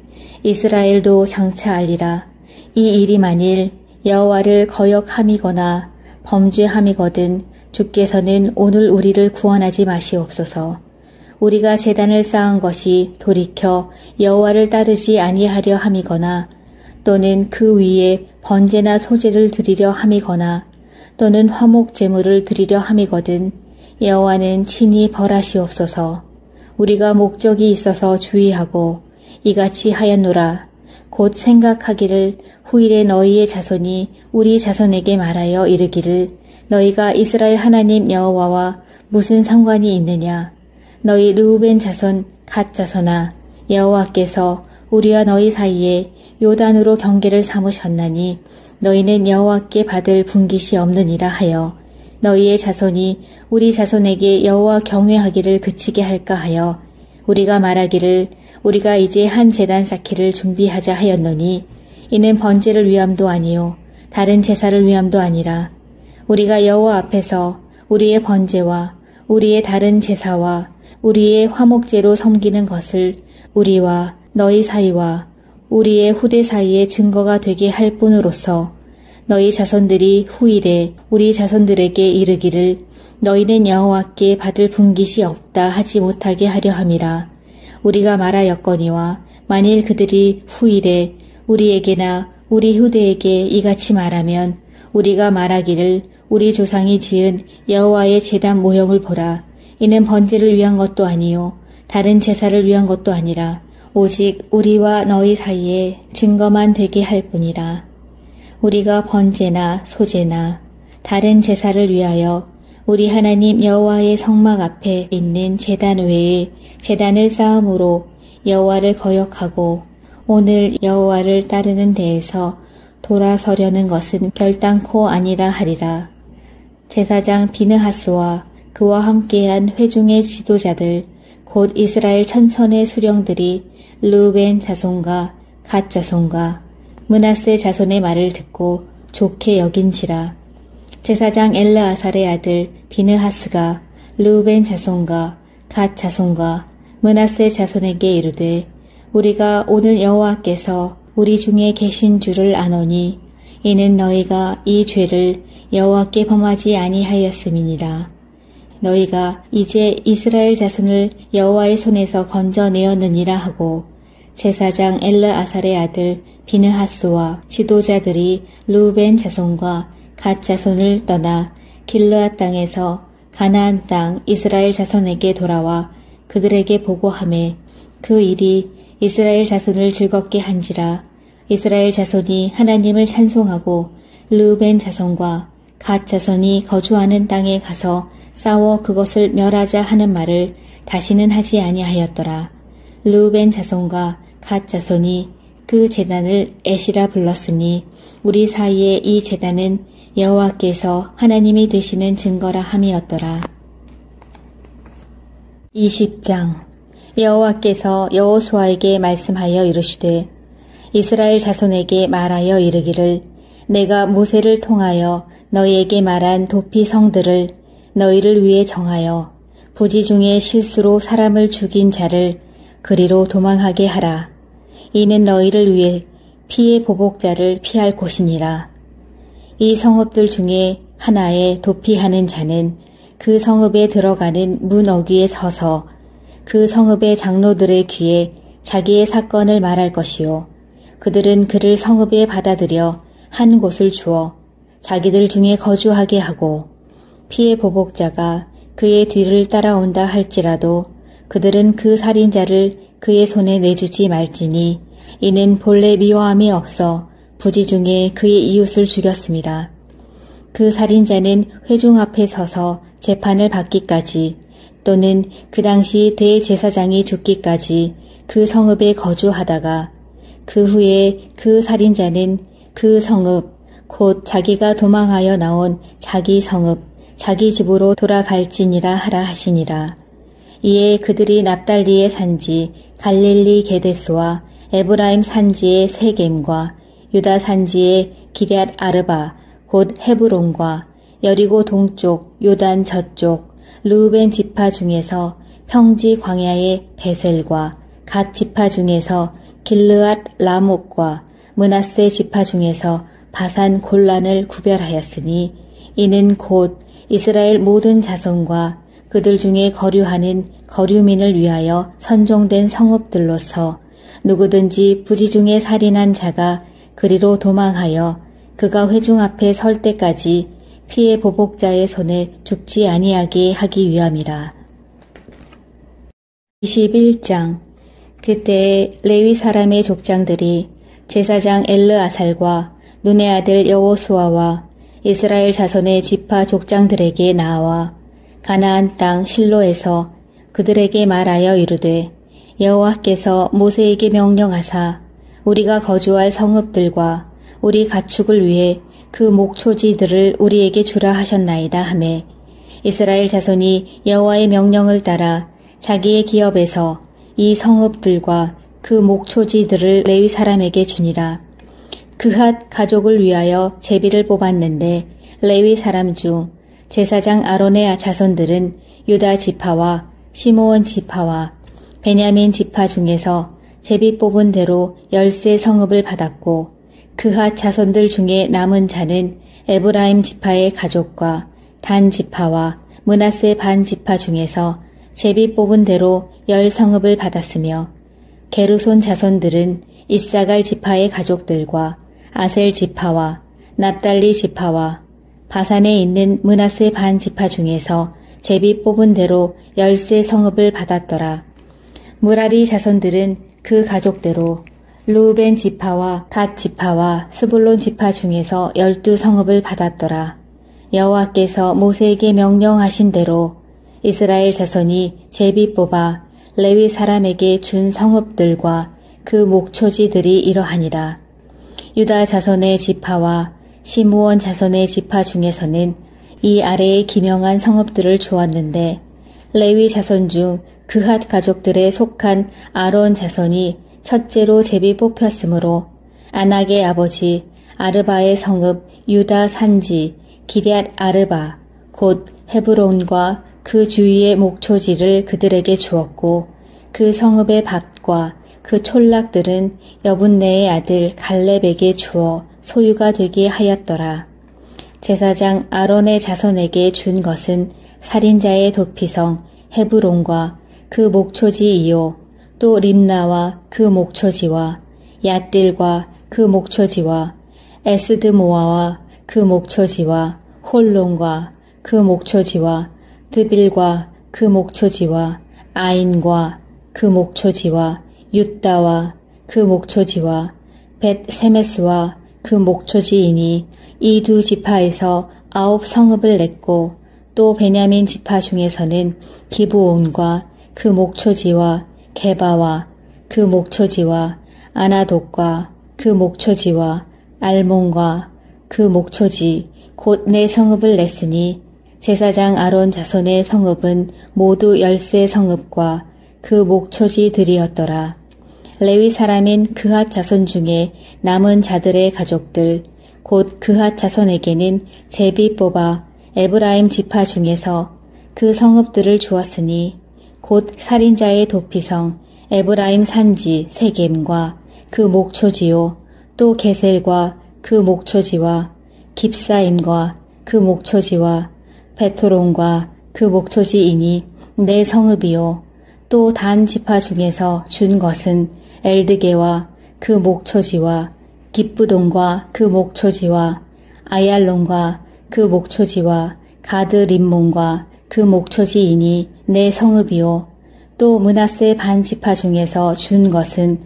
이스라엘도 장차 알리라. 이 일이 만일 여호와를 거역함이거나 범죄함이거든 주께서는 오늘 우리를 구원하지 마시옵소서. 우리가 제단을 쌓은 것이 돌이켜 여호와를 따르지 아니하려 함이거나 또는 그 위에 번제나 소제를 드리려 함이거나 또는 화목 제물을 드리려 함이거든 여호와는 친히 벌하시옵소서. 우리가 목적이 있어서 주의하고 이같이 하였노라. 곧 생각하기를 후일에 너희의 자손이 우리 자손에게 말하여 이르기를 너희가 이스라엘 하나님 여호와와 무슨 상관이 있느냐. 너희 르우벤 자손 갓 자손아 여호와께서 우리와 너희 사이에 요단으로 경계를 삼으셨나니 너희는 여호와께 받을 분깃이 없느니라 하여 너희의 자손이 우리 자손에게 여호와 경외하기를 그치게 할까 하여 우리가 말하기를 우리가 이제 한 제단 쌓기를 준비하자 하였노니 이는 번제를 위함도 아니요 다른 제사를 위함도 아니라 우리가 여호와 앞에서 우리의 번제와 우리의 다른 제사와 우리의 화목제로 섬기는 것을 우리와 너희 사이와 우리의 후대 사이에 증거가 되게 할 뿐으로써 너희 자손들이 후일에 우리 자손들에게 이르기를 너희는 여호와께 받을 분깃이 없다 하지 못하게 하려 함이라. 우리가 말하였거니와 만일 그들이 후일에 우리에게나 우리 후대에게 이같이 말하면 우리가 말하기를 우리 조상이 지은 여호와의 제단 모형을 보라. 이는 번제를 위한 것도 아니요 다른 제사를 위한 것도 아니라 오직 우리와 너희 사이에 증거만 되게 할 뿐이라. 우리가 번제나 소제나 다른 제사를 위하여 우리 하나님 여호와의 성막 앞에 있는 제단 외에 제단을 쌓음으로 여호와를 거역하고 오늘 여호와를 따르는 데에서 돌아서려는 것은 결단코 아니라 하리라. 제사장 비느하스와 그와 함께한 회중의 지도자들 곧 이스라엘 천천의 수령들이 르우벤 자손과 갓 자손과 므낫세 자손의 말을 듣고 좋게 여긴지라. 제사장 엘르아살의 아들 비느하스가 르우벤 자손과 갓 자손과 므낫세 자손에게 이르되 우리가 오늘 여호와께서 우리 중에 계신 줄을 아노니 이는 너희가 이 죄를 여호와께 범하지 아니하였음이니라. 너희가 이제 이스라엘 자손을 여호와의 손에서 건져내었느니라 하고 제사장 엘르아살의 아들 비느하스와 지도자들이 르우벤 자손과 갓 자손을 떠나 길르앗 땅에서 가나안 땅 이스라엘 자손에게 돌아와 그들에게 보고하매 그 일이 이스라엘 자손을 즐겁게 한지라. 이스라엘 자손이 하나님을 찬송하고 르우벤 자손과 갓 자손이 거주하는 땅에 가서 싸워 그것을 멸하자 하는 말을 다시는 하지 아니하였더라. 르우벤 자손과 갓 자손이 그 제단을 에시라 불렀으니 우리 사이에 이 제단은 여호와께서 하나님이 되시는 증거라 함이었더라. 20장 여호와께서 여호수아에게 말씀하여 이르시되 이스라엘 자손에게 말하여 이르기를 내가 모세를 통하여 너희에게 말한 도피 성들을 너희를 위해 정하여 부지 중에 실수로 사람을 죽인 자를 그리로 도망하게 하라. 이는 너희를 위해 피의 보복자를 피할 곳이니라. 이 성읍들 중에 하나에 도피하는 자는 그 성읍에 들어가는 문 어귀에 서서 그 성읍의 장로들의 귀에 자기의 사건을 말할 것이요. 그들은 그를 성읍에 받아들여 한 곳을 주어 자기들 중에 거주하게 하고 피의 보복자가 그의 뒤를 따라온다 할지라도 그들은 그 살인자를 그의 손에 내주지 말지니 이는 본래 미워함이 없어 부지 중에 그의 이웃을 죽였습니다. 그 살인자는 회중 앞에 서서 재판을 받기까지 또는 그 당시 대제사장이 죽기까지 그 성읍에 거주하다가 그 후에 그 살인자는 그 성읍 곧 자기가 도망하여 나온 자기 성읍 자기 집으로 돌아갈지니라 하라 하시니라. 이에 그들이 납달리의 산지 갈릴리 게데스와 에브라임 산지의 세겜과 유다 산지의 기럇 아르바 곧 헤브론과 여리고 동쪽 요단 저쪽 르우벤 지파 중에서 평지 광야의 베셀과 갓 지파 중에서 길르앗 라목과 므낫세 지파 중에서 바산 골란을 구별하였으니 이는 곧 이스라엘 모든 자손과 그들 중에 거류하는 거류민을 위하여 선종된 성읍들로서 누구든지 부지 중에 살인한 자가 그리로 도망하여 그가 회중 앞에 설 때까지 피의 보복자의 손에 죽지 아니하게 하기 위함이라. 21장. 그때에 레위 사람의 족장들이 제사장 엘르아살과 눈의 아들 여호수아와 이스라엘 자손의 지파 족장들에게 나와 가나안 땅 실로에서 그들에게 말하여 이르되 여호와께서 모세에게 명령하사 우리가 거주할 성읍들과 우리 가축을 위해 그 목초지들을 우리에게 주라 하셨나이다 하매 이스라엘 자손이 여호와의 명령을 따라 자기의 기업에서 이 성읍들과 그 목초지들을 레위 사람에게 주니라. 그핫 가족을 위하여 제비를 뽑았는데 레위 사람 중 제사장 아론의 자손들은 유다 지파와 시므온 지파와 베냐민 지파 중에서 제비 뽑은 대로 10세 성읍을 받았고 그핫 자손들 중에 남은 자는 에브라임 지파의 가족과 단 지파와 므낫세 반 지파 중에서 제비 뽑은 대로 10성읍을 받았으며 게르손 자손들은 이사갈 지파의 가족들과 아셀 지파와 납달리 지파와 바산에 있는 므낫세 반 지파 중에서 제비 뽑은 대로 10세 성읍을 받았더라. 무라리 자손들은 그 가족대로 르우벤 지파와 갓 지파와 스불론 지파 중에서 12성읍을 받았더라. 여호와께서 모세에게 명령하신 대로 이스라엘 자손이 제비 뽑아 레위 사람에게 준 성읍들과 그 목초지들이 이러하니라. 유다 자손의 지파와 시므온 자손의 지파 중에서는 이 아래의 기명한 성읍들을 주었는데 레위 자손 중 그핫 가족들에 속한 아론 자손이 첫째로 제비 뽑혔으므로 아낙의 아버지 아르바의 성읍 유다 산지 기럇 아르바 곧 헤브론과 그 주위의 목초지를 그들에게 주었고 그 성읍의 밭과 그 촌락들은 여분네의 아들 갈렙에게 주어 소유가 되게 하였더라. 제사장 아론의 자손에게 준 것은 살인자의 도피성 헤브론과 그 목초지이요 또 림나와 그 목초지와 얏딜과 그 목초지와 에스드모아와 그 목초지와 홀론과 그 목초지와 드빌과 그 목초지와 아인과 그 목초지와 윳다와 그 목초지와 벳세메스와 그 목초지이니 이 두 지파에서 9성읍을 냈고 또 베냐민 지파 중에서는 기브온과 그 목초지와 게바와 그 목초지와 아나돗과 그 목초지와 알몬과 그 목초지 곧 네 성읍을 냈으니 제사장 아론 자손의 성읍은 모두 10세 성읍과 그 목초지들이었더라. 레위 사람인 그핫 자손 중에 남은 자들의 가족들 곧 그핫 자손에게는 제비 뽑아 에브라임 지파 중에서 그 성읍들을 주었으니 곧 살인자의 도피성 에브라임 산지 세겜과 그 목초지요 또 게셀과 그 목초지와 깁사임과 그 목초지와 베토론과 그 목초지이니 내 성읍이요 또 단 지파 중에서 준 것은 엘드게와 그 목초지와 깁부돈과 그 목초지와 아얄론과 그 목초지와 가드 림몬과 그 목초지이니 내 성읍이요 또 므낫세 반 지파 중에서 준 것은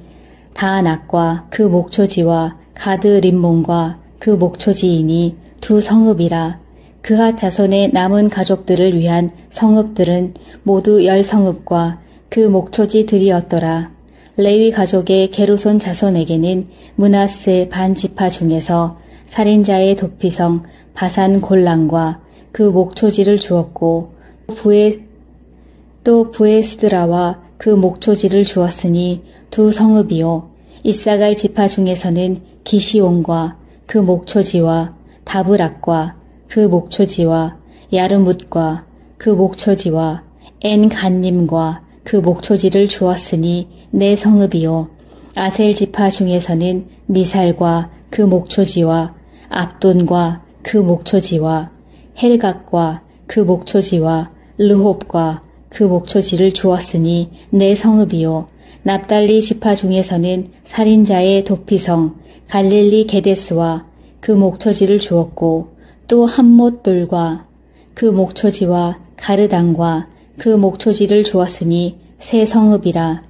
다낙과 그 목초지와 가드 림몬과 그 목초지이니 두 성읍이라. 그핫 자손의 남은 가족들을 위한 성읍들은 모두 10성읍과 그 목초지들이었더라. 레위 가족의 게르손 자손에게는 므낫세 반 지파 중에서 살인자의 도피성 바산 골란과 그 목초지를 주었고 또 부에스드라와 그 목초지를 주었으니 두 성읍이요 이사갈 지파 중에서는 기시온과 그 목초지와 다브락과 그 목초지와 야르뭇과 그 목초지와 엔간님과 그 목초지를 주었으니 내 성읍이요 아셀 지파 중에서는 미살과 그 목초지와 압돈과 그 목초지와 헬각과 그 목초지와 르홉과 그 목초지를 주었으니 내 성읍이요 납달리 지파 중에서는 살인자의 도피성 갈릴리 게데스와 그 목초지를 주었고 또 함못돌과 그 목초지와 가르당과 그 목초지를 주었으니 세 성읍이라.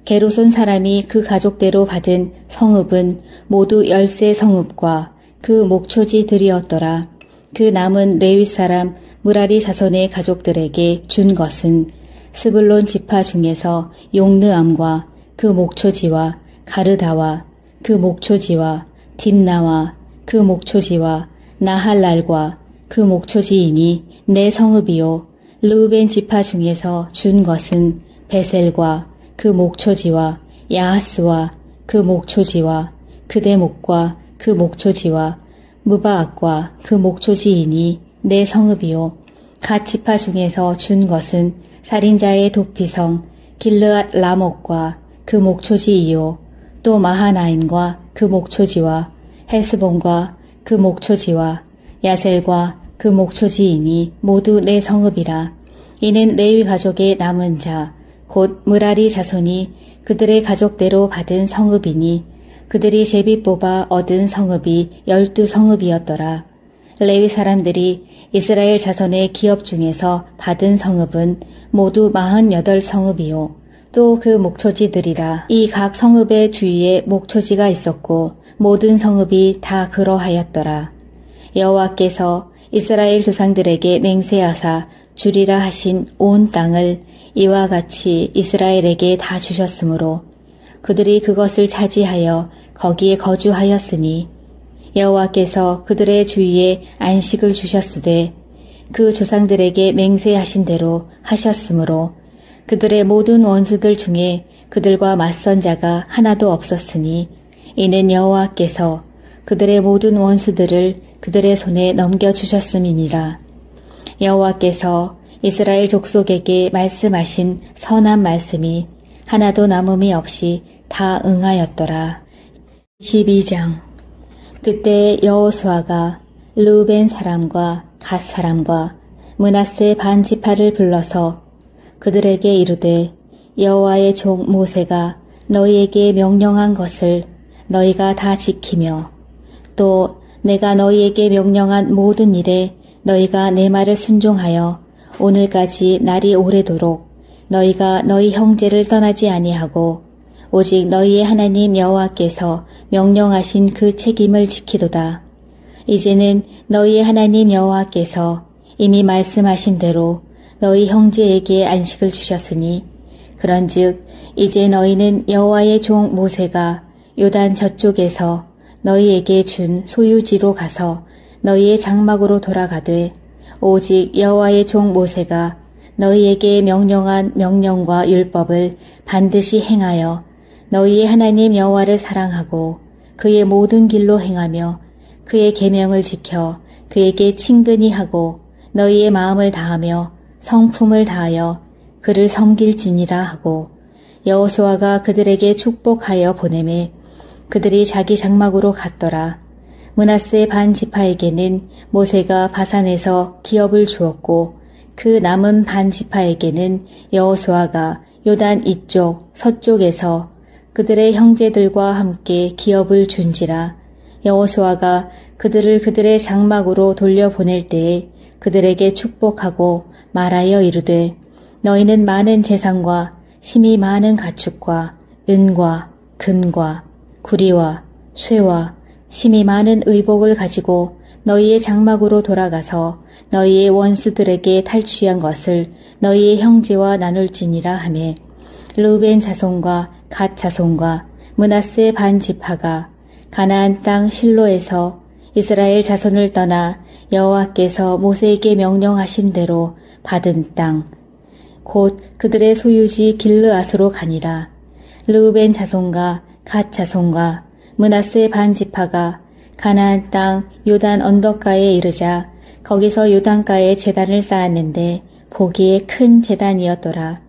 게르손 사람이 그 가족대로 받은 성읍은 모두 10세 성읍과 그 목초지들이었더라. 그 남은 레위 사람 무라리 자손의 가족들에게 준 것은 스불론 지파 중에서 용느암과 그 목초지와 가르다와 그 목초지와 딥나와 그 목초지와 나할랄과 그 목초지이니 내 성읍이요 르우벤 지파 중에서 준 것은 베셀과 그 목초지와 야하스와 그 목초지와 그대목과 그 목초지와 무바악과 그 목초지이니 내 성읍이요 갓 지파 중에서 준 것은 살인자의 도피성 길르앗 라목과 그 목초지이요 또 마하나임과 그 목초지와 헤스본과 그 목초지와 야셀과 그 목초지이니 모두 내 성읍이라. 이는 레위 가족의 남은 자 곧 무라리 자손이 그들의 가족대로 받은 성읍이니 그들이 제비 뽑아 얻은 성읍이 12성읍이었더라. 레위 사람들이 이스라엘 자손의 기업 중에서 받은 성읍은 모두 48성읍이요 또 그 목초지들이라. 이 각 성읍의 주위에 목초지가 있었고 모든 성읍이 다 그러하였더라. 여호와께서 이스라엘 조상들에게 맹세하사 주리라 하신 온 땅을 이와 같이 이스라엘에게 다 주셨으므로 그들이 그것을 차지하여 거기에 거주하였으니 여호와께서 그들의 주위에 안식을 주셨으되 그 조상들에게 맹세하신 대로 하셨으므로 그들의 모든 원수들 중에 그들과 맞선 자가 하나도 없었으니 이는 여호와께서 그들의 모든 원수들을 그들의 손에 넘겨주셨음이니라. 여호와께서 이스라엘 족속에게 말씀하신 선한 말씀이 하나도 남음이 없이 다 응하였더라. 12장. 그때 여호수아가 르우벤 사람과 갓 사람과 므낫세 반 지파를 불러서 그들에게 이르되 여호와의 종 모세가 너희에게 명령한 것을 너희가 다 지키며 또 내가 너희에게 명령한 모든 일에 너희가 내 말을 순종하여 오늘까지 날이 오래도록 너희가 너희 형제를 떠나지 아니하고 오직 너희의 하나님 여호와께서 명령하신 그 책임을 지키도다. 이제는 너희의 하나님 여호와께서 이미 말씀하신 대로 너희 형제에게 안식을 주셨으니 그런즉 이제 너희는 여호와의 종 모세가 요단 저쪽에서 너희에게 준 소유지로 가서 너희의 장막으로 돌아가되 오직 여호와의 종 모세가 너희에게 명령한 명령과 율법을 반드시 행하여 너희의 하나님 여호와를 사랑하고 그의 모든 길로 행하며 그의 계명을 지켜 그에게 친근히 하고 너희의 마음을 다하며 성품을 다하여 그를 섬길지니라 하고 여호수아가 그들에게 축복하여 보내매 그들이 자기 장막으로 갔더라. 므낫세 반 지파에게는 모세가 바산에서 기업을 주었고 그 남은 반 지파에게는 여호수아가 요단 이쪽 서쪽에서 그들의 형제들과 함께 기업을 준지라. 여호수아가 그들을 그들의 장막으로 돌려보낼 때에 그들에게 축복하고 말하여 이르되 너희는 많은 재산과 심히 많은 가축과 은과 금과 구리와 쇠와 심히 많은 의복을 가지고 너희의 장막으로 돌아가서 너희의 원수들에게 탈취한 것을 너희의 형제와 나눌지니라 하매 르우벤 자손과 갓 자손과 므낫세 반 지파가 가나안 땅 실로에서 이스라엘 자손을 떠나 여호와께서 모세에게 명령하신 대로 받은 땅 곧 그들의 소유지 길르앗으로 가니라. 르우벤 자손과 갓 자손과 므낫세 반 지파가 가나안 땅 요단 언덕가에 이르자 거기서 요단가에 제단을 쌓았는데 보기에 큰 제단이었더라.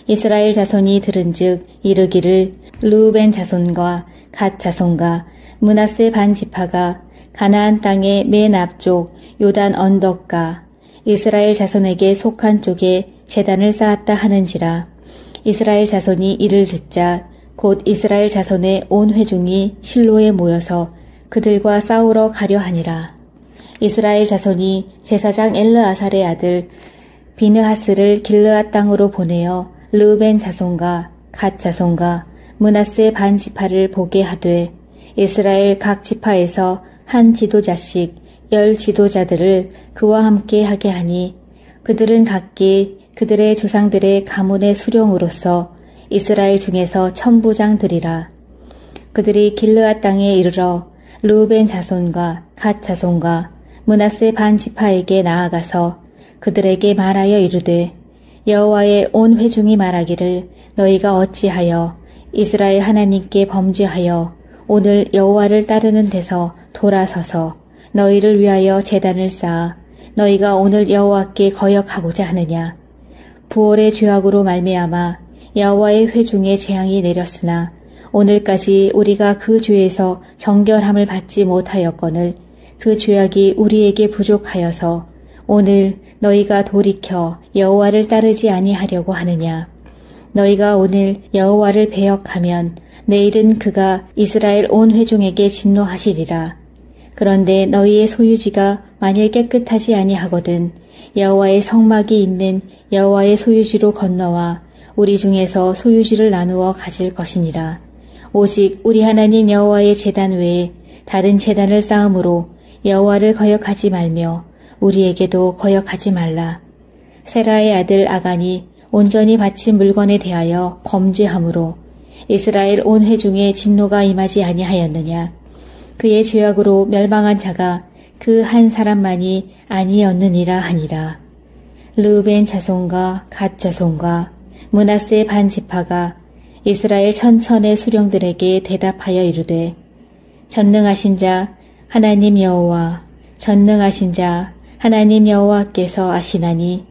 이스라엘 자손이 들은즉 이르기를 르우벤 자손과 갓 자손과 므낫세 반 지파가 가나안 땅의 맨 앞쪽 요단 언덕가 이스라엘 자손에게 속한 쪽에 제단을 쌓았다 하는지라. 이스라엘 자손이 이를 듣자 곧 이스라엘 자손의 온 회중이 실로에 모여서 그들과 싸우러 가려 하니라. 이스라엘 자손이 제사장 엘르아살의 아들 비느하스를 길르앗 땅으로 보내어 르우벤 자손과 갓 자손과 므낫세 반 지파를 보게 하되 이스라엘 각 지파에서 한 지도자씩 10 지도자들을 그와 함께 하게 하니 그들은 각기 그들의 조상들의 가문의 수령으로서 이스라엘 중에서 천부장들이라. 그들이 길르앗 땅에 이르러 르우벤 자손과 갓 자손과 므낫세 반 지파에게 나아가서 그들에게 말하여 이르되 여호와의 온 회중이 말하기를 너희가 어찌하여 이스라엘 하나님께 범죄하여 오늘 여호와를 따르는 데서 돌아서서 너희를 위하여 제단을 쌓아 너희가 오늘 여호와께 거역하고자 하느냐. 부올의 죄악으로 말미암아 여호와의 회중에 재앙이 내렸으나 오늘까지 우리가 그 죄에서 정결함을 받지 못하였거늘 그 죄악이 우리에게 부족하여서 오늘 너희가 돌이켜 여호와를 따르지 아니하려고 하느냐. 너희가 오늘 여호와를 배역하면 내일은 그가 이스라엘 온 회중에게 진노하시리라. 그런데 너희의 소유지가 만일 깨끗하지 아니하거든 여호와의 성막이 있는 여호와의 소유지로 건너와 우리 중에서 소유지를 나누어 가질 것이니라. 오직 우리 하나님 여호와의 제단 외에 다른 제단을 쌓음으로 여호와를 거역하지 말며 우리에게도 거역하지 말라. 세라의 아들 아간이 온전히 바친 물건에 대하여 범죄함으로 이스라엘 온 회중에 진노가 임하지 아니하였느냐. 그의 죄악으로 멸망한 자가 그 한 사람만이 아니었느니라 하니라. 르우벤 자손과 갓 자손과 므낫세 반 지파가 이스라엘 천천의 수령들에게 대답하여 이르되 전능하신 자 하나님 여호와 전능하신 자 하나님 여호와께서 아시나니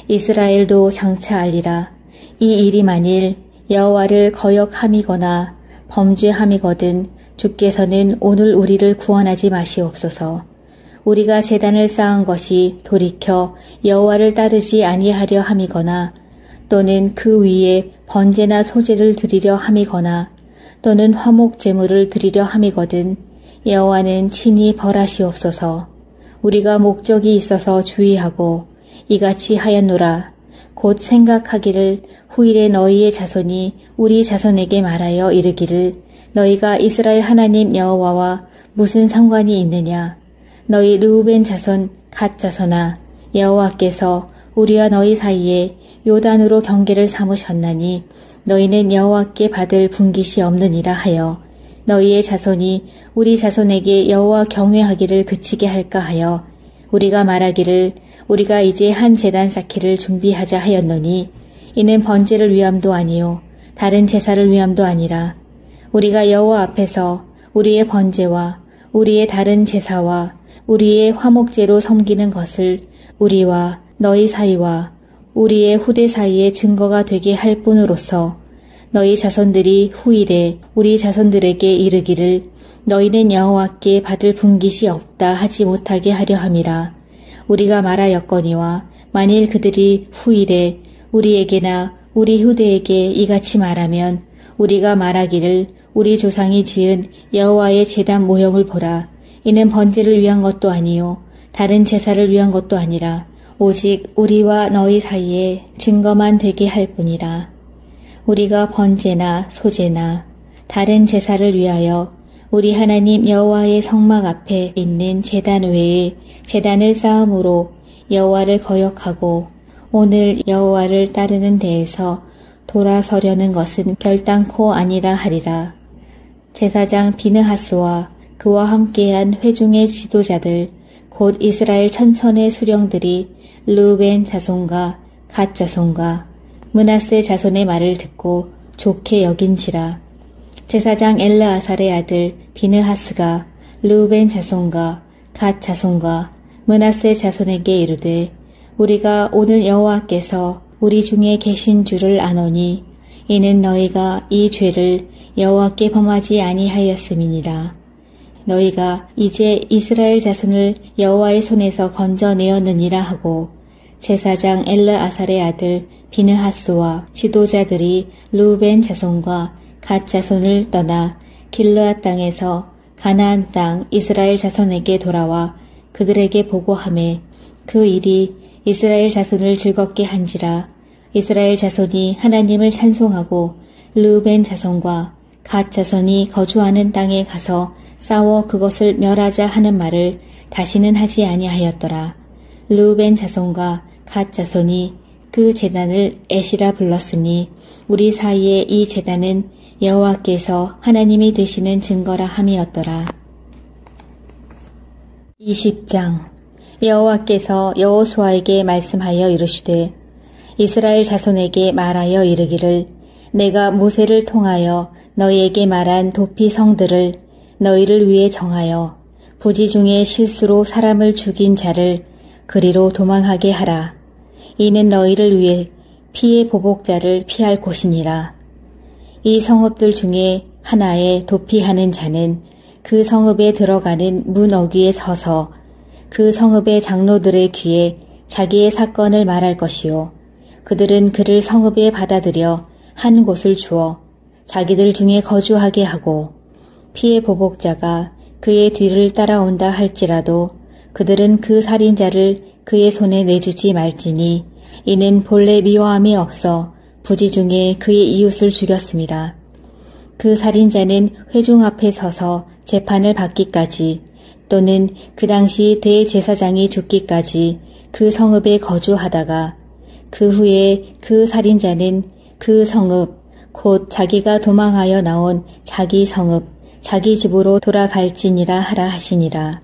이스라엘도 장차 알리라. 이 일이 만일 여호와를 거역함이거나 범죄함이거든 주께서는 오늘 우리를 구원하지 마시옵소서. 우리가 제단을 쌓은 것이 돌이켜 여호와를 따르지 아니하려 함이거나 또는 그 위에 번제나 소제를 드리려 함이거나 또는 화목 제물을 드리려 함이거든 여호와는 친히 벌하시옵소서. 우리가 목적이 있어서 주의하고 이같이 하였노라. 곧 생각하기를 후일에 너희의 자손이 우리 자손에게 말하여 이르기를 너희가 이스라엘 하나님 여호와와 무슨 상관이 있느냐. 너희 르우벤 자손 갓 자손아 여호와께서 우리와 너희 사이에 요단으로 경계를 삼으셨나니 너희는 여호와께 받을 분깃이 없느니라 하여 너희의 자손이 우리 자손에게 여호와 경외하기를 그치게 할까 하여 우리가 말하기를 우리가 이제 한 제단 쌓기를 준비하자 하였노니 이는 번제를 위함도 아니요 다른 제사를 위함도 아니라 우리가 여호와 앞에서 우리의 번제와 우리의 다른 제사와 우리의 화목제로 섬기는 것을 우리와 너희 사이와 우리의 후대 사이에 증거가 되게 할 뿐으로서 너희 자손들이 후일에 우리 자손들에게 이르기를 너희는 여호와께 받을 분깃이 없다 하지 못하게 하려 함이라. 우리가 말하였거니와 만일 그들이 후일에 우리에게나 우리 후대에게 이같이 말하면 우리가 말하기를 우리 조상이 지은 여호와의 제단 모형을 보라. 이는 번제를 위한 것도 아니요 다른 제사를 위한 것도 아니라 오직 우리와 너희 사이에 증거만 되게 할 뿐이라. 우리가 번제나 소제나 다른 제사를 위하여 우리 하나님 여호와의 성막 앞에 있는 제단 외에 제단을 쌓음으로 여호와를 거역하고 오늘 여호와를 따르는 데에서 돌아서려는 것은 결단코 아니라 하리라. 제사장 비느하스와 그와 함께한 회중의 지도자들 곧 이스라엘 천천의 수령들이 르우벤 자손과 갓 자손과 므낫세 자손의 말을 듣고 좋게 여긴지라. 제사장 엘르아살의 아들 비느하스가 르우벤 자손과 갓 자손과 므낫세 자손에게 이르되 우리가 오늘 여호와께서 우리 중에 계신 줄을 아노니 이는 너희가 이 죄를 여호와께 범하지 아니하였음이니라. 너희가 이제 이스라엘 자손을 여호와의 손에서 건져내었느니라 하고 제사장 엘르아살의 아들 비느하스와 지도자들이 르우벤 자손과 갓 자손을 떠나 길르앗 땅에서 가나안 땅 이스라엘 자손에게 돌아와 그들에게 보고하매 그 일이 이스라엘 자손을 즐겁게 한지라. 이스라엘 자손이 하나님을 찬송하고 르우벤 자손과 갓 자손이 거주하는 땅에 가서 싸워 그것을 멸하자 하는 말을 다시는 하지 아니하였더라. 르우벤 자손과 갓 자손이 그 제단을 에시라 불렀으니 우리 사이에 이 제단은 여호와께서 하나님이 되시는 증거라 함이었더라. 20장 여호와께서 여호수아에게 말씀하여 이르시되 이스라엘 자손에게 말하여 이르기를 내가 모세를 통하여 너희에게 말한 도피 성들을 너희를 위해 정하여 부지 중에 실수로 사람을 죽인 자를 그리로 도망하게 하라. 이는 너희를 위해 피의 보복자를 피할 곳이니라. 이 성읍들 중에 하나에 도피하는 자는 그 성읍에 들어가는 문 어귀에 서서 그 성읍의 장로들의 귀에 자기의 사건을 말할 것이요. 그들은 그를 성읍에 받아들여 한 곳을 주어 자기들 중에 거주하게 하고 피의 보복자가 그의 뒤를 따라온다 할지라도 그들은 그 살인자를 그의 손에 내주지 말지니 이는 본래 미워함이 없어 부지 중에 그의 이웃을 죽였습니다. 그 살인자는 회중 앞에 서서 재판을 받기까지 또는 그 당시 대제사장이 죽기까지 그 성읍에 거주하다가 그 후에 그 살인자는 그 성읍 곧 자기가 도망하여 나온 자기 성읍 자기 집으로 돌아갈지니라 하라 하시니라.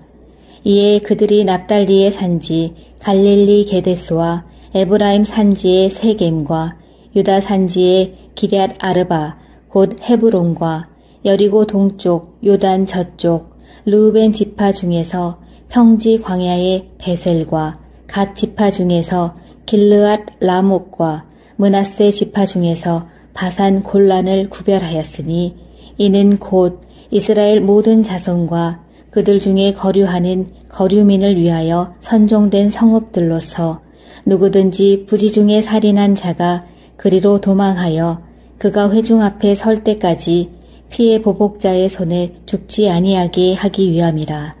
이에 그들이 납달리의 산지 갈릴리 게데스와 에브라임 산지의 세겜과 유다 산지의 기럇 아르바 곧 헤브론과 여리고 동쪽 요단 저쪽 르우벤 지파 중에서 평지 광야의 베셀과 갓 지파 중에서 길르앗 라목과 므낫세 지파 중에서 바산 골란을 구별하였으니 이는 곧 이스라엘 모든 자손과 그들 중에 거류하는 거류민을 위하여 선종된 성읍들로서 누구든지 부지 중에 살인한 자가 그리로 도망하여 그가 회중 앞에 설 때까지 피의 보복자의 손에 죽지 아니하게 하기 위함이라.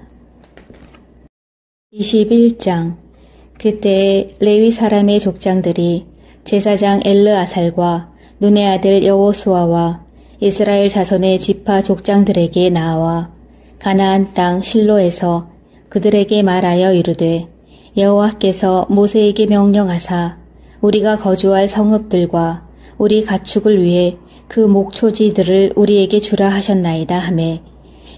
21장 그때에 레위 사람의 족장들이 제사장 엘르아살과 눈의 아들 여호수아와 이스라엘 자손의 지파 족장들에게 나와 가나안 땅 실로에서 그들에게 말하여 이르되 여호와께서 모세에게 명령하사 우리가 거주할 성읍들과 우리 가축을 위해 그 목초지들을 우리에게 주라 하셨나이다 하매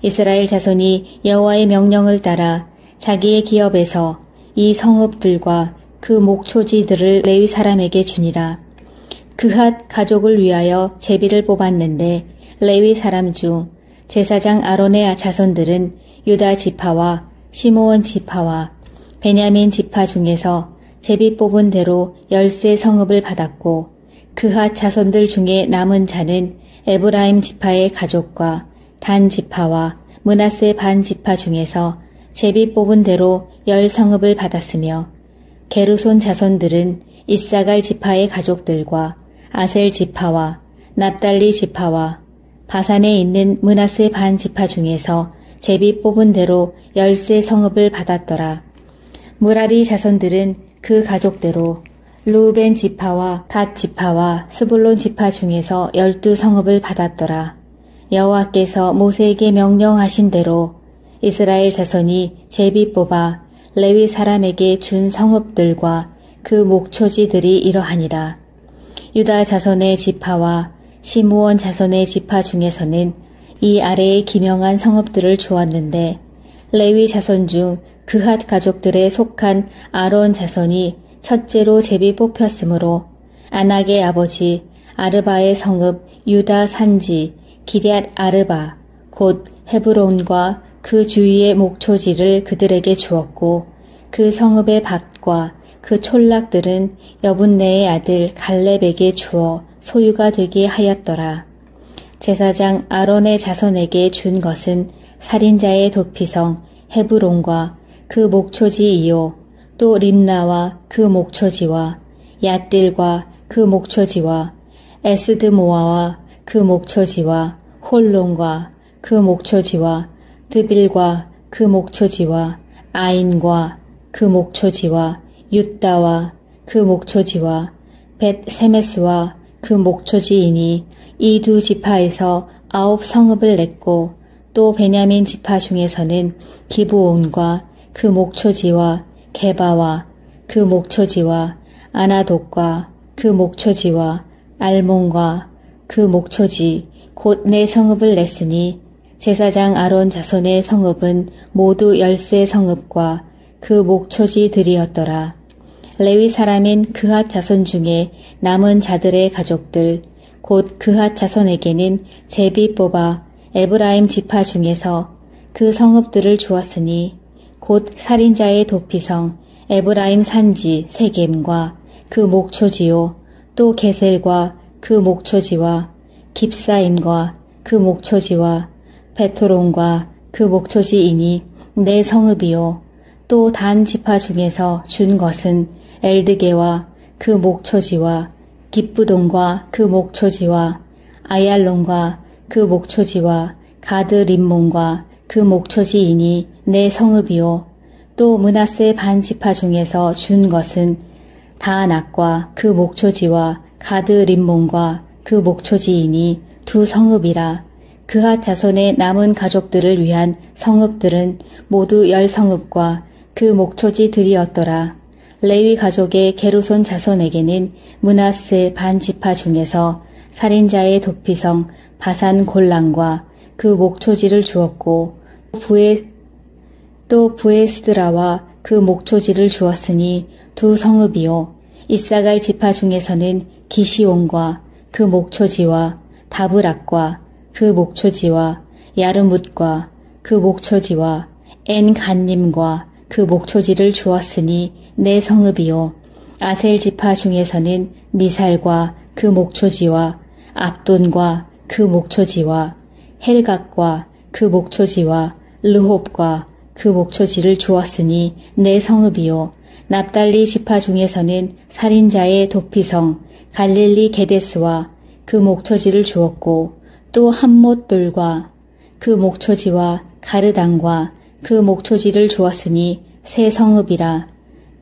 이스라엘 자손이 여호와의 명령을 따라 자기의 기업에서 이 성읍들과 그 목초지들을 레위 사람에게 주니라. 그핫 가족을 위하여 제비를 뽑았는데 레위 사람 중 제사장 아론의 자손들은 유다 지파와 시므온 지파와 베냐민 지파 중에서 제비 뽑은 대로 10세 성읍을 받았고 그핫 자손들 중에 남은 자는 에브라임 지파의 가족과 단 지파와 므낫세 반 지파 중에서 제비 뽑은 대로 10성읍을 받았으며 게르손 자손들은 이사갈 지파의 가족들과 아셀 지파와 납달리 지파와 바산에 있는 므낫세 반 지파 중에서 제비 뽑은 대로 10세 성읍을 받았더라. 무라리 자손들은 그 가족대로 루벤 지파와 갓 지파와 스불론 지파 중에서 12성읍을 받았더라. 여호와께서 모세에게 명령하신 대로 이스라엘 자손이 제비 뽑아 레위 사람에게 준 성읍들과 그 목초지들이 이러하니라. 유다 자손의 지파와 시므온 자손의 지파 중에서는 이 아래에 기명한 성읍들을 주었는데 레위 자손 중 그핫 가족들에 속한 아론 자손이 첫째로 제비 뽑혔으므로 아낙의 아버지 아르바의 성읍 유다 산지 기럇 아르바 곧 헤브론과 그 주위의 목초지를 그들에게 주었고 그 성읍의 밭과 그 촌락들은 여분네의 아들 갈렙에게 주어 소유가 되게 하였더라. 제사장 아론의 자손에게 준 것은 살인자의 도피성 헤브론과 그 목초지이요 또 림나와 그 목초지와 얏딜과 그 목초지와 에스드모아와 그 목초지와 홀론과 그 목초지와 드빌과 그 목초지와 아인과 그 목초지와 윳다와 그 목초지와 벳세메스와 그 목초지이니 이 두 지파에서 9성읍을 냈고 또 베냐민 지파 중에서는 기브온과 그 목초지와 게바와 그 목초지와 아나돗과 그 목초지와 알몬과 그 목초지 곧 네 성읍을 냈으니 제사장 아론 자손의 성읍은 모두 10세 성읍과 그 목초지들이었더라. 레위 사람인 그핫 자손 중에 남은 자들의 가족들 곧 그핫 자손에게는 제비 뽑아 에브라임 지파 중에서 그 성읍들을 주었으니 곧 살인자의 도피성 에브라임 산지 세겜과 그 목초지요 또 게셀과 그 목초지와 깁사임과 그 목초지와 베토론과 그 목초지이니 네 성읍이요 또 단 지파 중에서 준 것은 엘드게와 그 목초지와 깁부돈과 그 목초지와 아얄론과 그 목초지와 가드 림몬과 그 목초지이니 네 성읍이요 또 므낫세 반 지파 중에서 준 것은 다낙과 그 목초지와 가드 림몬과 그 목초지이니 두 성읍이라. 그핫 자손의 남은 가족들을 위한 성읍들은 모두 10성읍과 그 목초지들이었더라. 레위 가족의 게르손 자손에게는 므낫세 반 지파 중에서 살인자의 도피성 바산 골란과 그 목초지를 주었고 또 부에스드라와 그 목초지를 주었으니 두 성읍이요 이사갈 지파 중에서는 기시온과 그 목초지와 다브락과 그 목초지와 야르뭇과 그 목초지와 엔간님과 그 목초지를 주었으니 네 성읍이요 아셀 지파 중에서는 미살과 그 목초지와 압돈과 그 목초지와 헬각과 그 목초지와 르홉과 그 목초지를 주었으니 네 성읍이요 납달리 지파 중에서는 살인자의 도피성 갈릴리 게데스와 그 목초지를 주었고 또 함못돌과 그 목초지와 가르당과 그 목초지를 주었으니 세 성읍이라.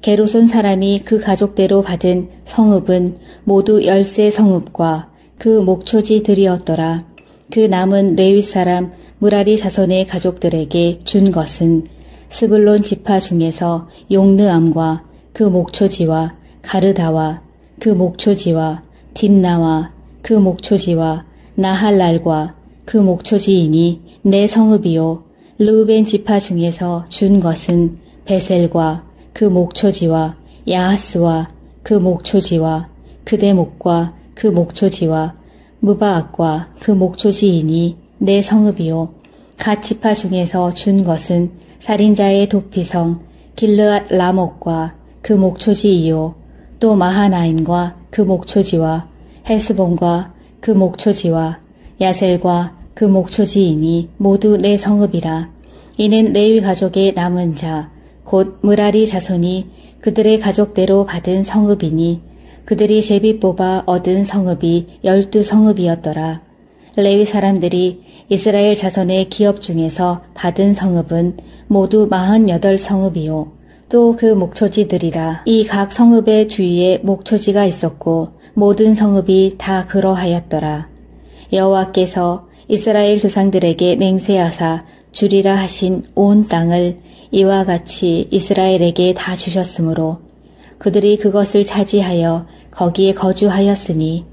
게르손 사람이 그 가족대로 받은 성읍은 모두 10세 성읍과 그 목초지들이었더라. 그 남은 레위 사람 무라리 자손의 가족들에게 준 것은 스불론 지파 중에서 용느암과 그 목초지와 가르다와 그 목초지와 딥나와 그 목초지와 나할랄과 그 목초지이니 네 성읍이요 르우벤 지파 중에서 준 것은 베셀과 그 목초지와 야하스와 그 목초지와 그대목과 그 목초지와 무바악과 그 목초지이니 네 성읍이요 갓 지파 중에서 준 것은 살인자의 도피성 길르앗 라목과 그 목초지이요 또 마하나임과 그 목초지와 헤스본과 그 목초지와 야셀과 그 목초지이니 모두 내 성읍이라. 이는 레위 가족의 남은 자 곧 므라리 자손이 그들의 가족대로 받은 성읍이니 그들이 제비 뽑아 얻은 성읍이 12성읍이었더라. 레위 사람들이 이스라엘 자손의 기업 중에서 받은 성읍은 모두 48성읍이요 또 그 목초지들이라. 이 각 성읍의 주위에 목초지가 있었고 모든 성읍이 다 그러하였더라. 여호와께서 이스라엘 조상들에게 맹세하사 주리라 하신 온 땅을 이와 같이 이스라엘에게 다 주셨으므로 그들이 그것을 차지하여 거기에 거주하였으니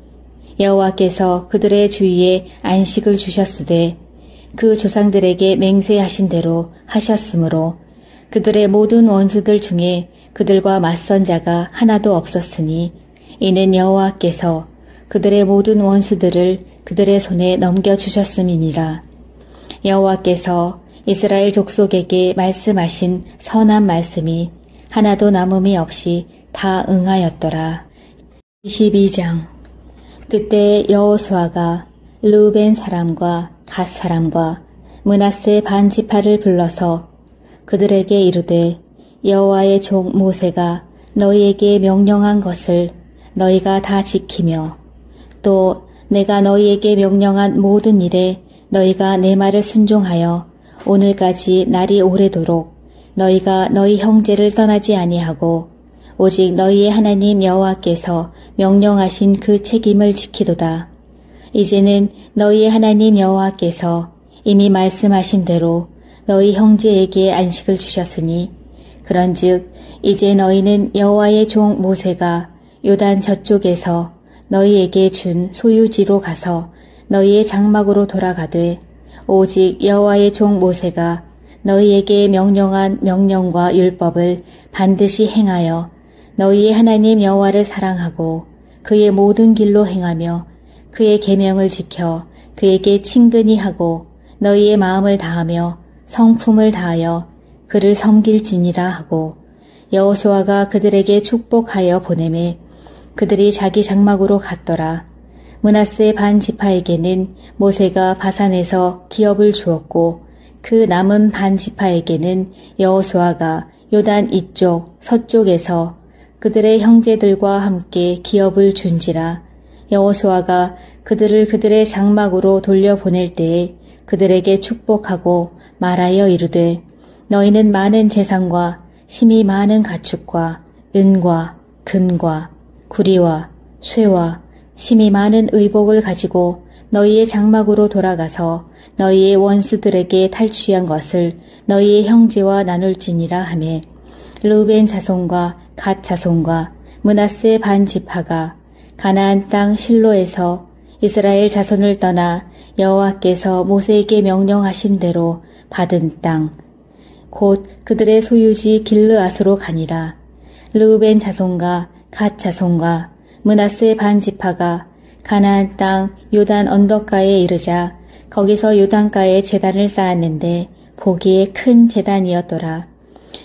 여호와께서 그들의 주위에 안식을 주셨으되 그 조상들에게 맹세하신 대로 하셨으므로 그들의 모든 원수들 중에 그들과 맞선 자가 하나도 없었으니 이는 여호와께서 그들의 모든 원수들을 그들의 손에 넘겨주셨음이니라. 여호와께서 이스라엘 족속에게 말씀하신 선한 말씀이 하나도 남음이 없이 다 응하였더라. 22장. 그때 여호수아가 르우벤 사람과 갓 사람과 므낫세 반 지파를 불러서 그들에게 이르되 여호와의 종 모세가 너희에게 명령한 것을 너희가 다 지키며 또 내가 너희에게 명령한 모든 일에 너희가 내 말을 순종하여 오늘까지 날이 오래도록 너희가 너희 형제를 떠나지 아니하고 오직 너희의 하나님 여호와께서 명령하신 그 책임을 지키도다. 이제는 너희의 하나님 여호와께서 이미 말씀하신 대로 너희 형제에게 안식을 주셨으니 그런즉 이제 너희는 여호와의 종 모세가 요단 저쪽에서 너희에게 준 소유지로 가서 너희의 장막으로 돌아가되 오직 여호와의 종 모세가 너희에게 명령한 명령과 율법을 반드시 행하여 너희의 하나님 여호와를 사랑하고 그의 모든 길로 행하며 그의 계명을 지켜 그에게 친근히 하고 너희의 마음을 다하며 성품을 다하여 그를 섬길지니라 하고 여호수아가 그들에게 축복하여 보내매 그들이 자기 장막으로 갔더라. 므낫세 반 지파에게는 모세가 바산에서 기업을 주었고 그 남은 반 지파에게는 여호수아가 요단 이쪽 서쪽에서 그들의 형제들과 함께 기업을 준지라. 여호수아가 그들을 그들의 장막으로 돌려보낼 때에 그들에게 축복하고 말하여 이르되 너희는 많은 재산과 심히 많은 가축과 은과 금과 구리와 쇠와 심히 많은 의복을 가지고 너희의 장막으로 돌아가서 너희의 원수들에게 탈취한 것을 너희의 형제와 나눌지니라 하매 르우벤 자손과 갓 자손과 므낫세 반 지파가 가나안 땅 실로에서 이스라엘 자손을 떠나 여호와께서 모세에게 명령하신 대로 받은 땅 곧 그들의 소유지 길르앗으로 가니라. 르우벤 자손과 갓 자손과 므낫세 반 지파가 가나안 땅 요단 언덕가에 이르자 거기서 요단가에 제단을 쌓았는데 보기에 큰 제단이었더라.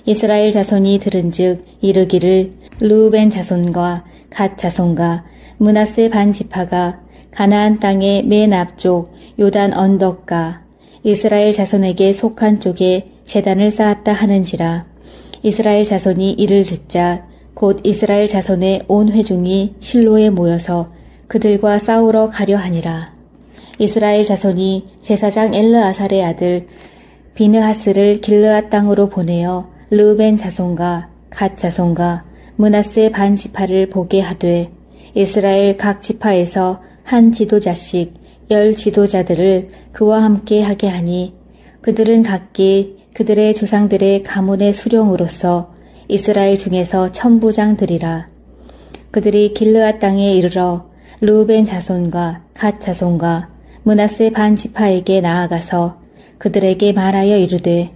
이스라엘 자손이 들은즉 이르기를 르우벤 자손과 갓 자손과 므낫세 반 지파가 가나안 땅의 맨 앞쪽 요단 언덕가 이스라엘 자손에게 속한 쪽에 제단을 쌓았다 하는지라. 이스라엘 자손이 이를 듣자 곧 이스라엘 자손의 온 회중이 실로에 모여서 그들과 싸우러 가려 하니라. 이스라엘 자손이 제사장 엘르아살의 아들 비느하스를 길르앗 땅으로 보내어 르우벤 자손과 갓 자손과 므낫세 반 지파를 보게 하되 이스라엘 각 지파에서 한 지도자씩 10 지도자들을 그와 함께 하게 하니 그들은 각기 그들의 조상들의 가문의 수령으로서 이스라엘 중에서 천부장들이라. 그들이 길르앗 땅에 이르러 르우벤 자손과 갓 자손과 므낫세 반 지파에게 나아가서 그들에게 말하여 이르되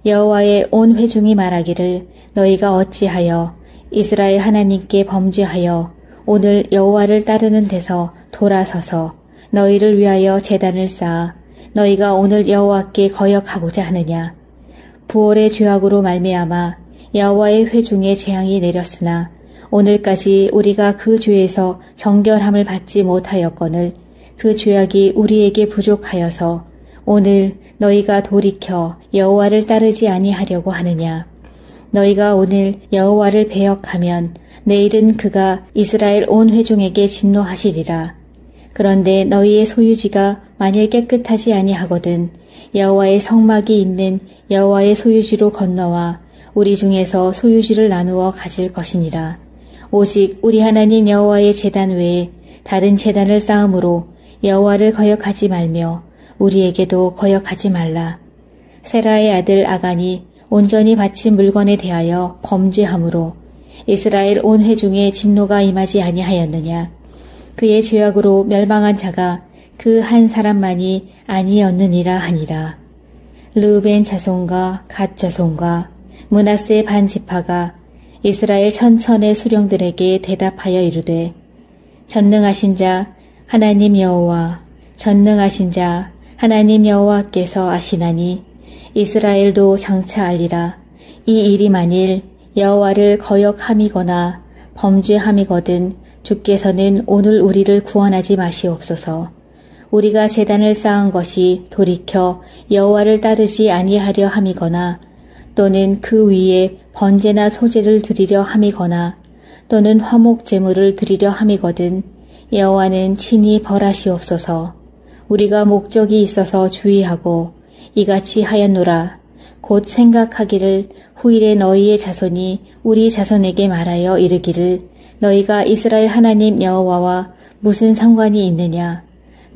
여호와의 온 회중이 말하기를 너희가 어찌하여 이스라엘 하나님께 범죄하여 오늘 여호와를 따르는 데서 돌아서서 너희를 위하여 제단을 쌓아 너희가 오늘 여호와께 거역하고자 하느냐. 부올의 죄악으로 말미암아 여호와의 회중에 재앙이 내렸으나 오늘까지 우리가 그 죄에서 정결함을 받지 못하였거늘 그 죄악이 우리에게 부족하여서 오늘 너희가 돌이켜 여호와를 따르지 아니하려고 하느냐. 너희가 오늘 여호와를 배역하면 내일은 그가 이스라엘 온 회중에게 진노하시리라. 그런데 너희의 소유지가 만일 깨끗하지 아니하거든 여호와의 성막이 있는 여호와의 소유지로 건너와 우리 중에서 소유지를 나누어 가질 것이니라. 오직 우리 하나님 여호와의 제단 외에 다른 제단을 쌓음으로 여호와를 거역하지 말며 우리에게도 거역하지 말라. 세라의 아들 아간이 온전히 바친 물건에 대하여 범죄함으로 이스라엘 온 회중에 진노가 임하지 아니하였느냐. 그의 죄악으로 멸망한 자가 그 한 사람만이 아니었느니라 하니라. 르우벤 자손과 갓 자손과 므낫세 반 지파가 이스라엘 천천의 수령들에게 대답하여 이르되 전능하신 자 하나님 여호와 전능하신 자 하나님 여호와께서 아시나니 이스라엘도 장차 알리라. 이 일이 만일 여호와를 거역함이거나 범죄함이거든 주께서는 오늘 우리를 구원하지 마시옵소서. 우리가 제단을 쌓은 것이 돌이켜 여호와를 따르지 아니하려 함이거나 또는 그 위에 번제나 소제를 드리려 함이거나 또는 화목 제물을 드리려 함이거든 여호와는 친히 벌하시옵소서. 우리가 목적이 있어서 주의하고 이같이 하였노라. 곧 생각하기를 후일에 너희의 자손이 우리 자손에게 말하여 이르기를 너희가 이스라엘 하나님 여호와와 무슨 상관이 있느냐.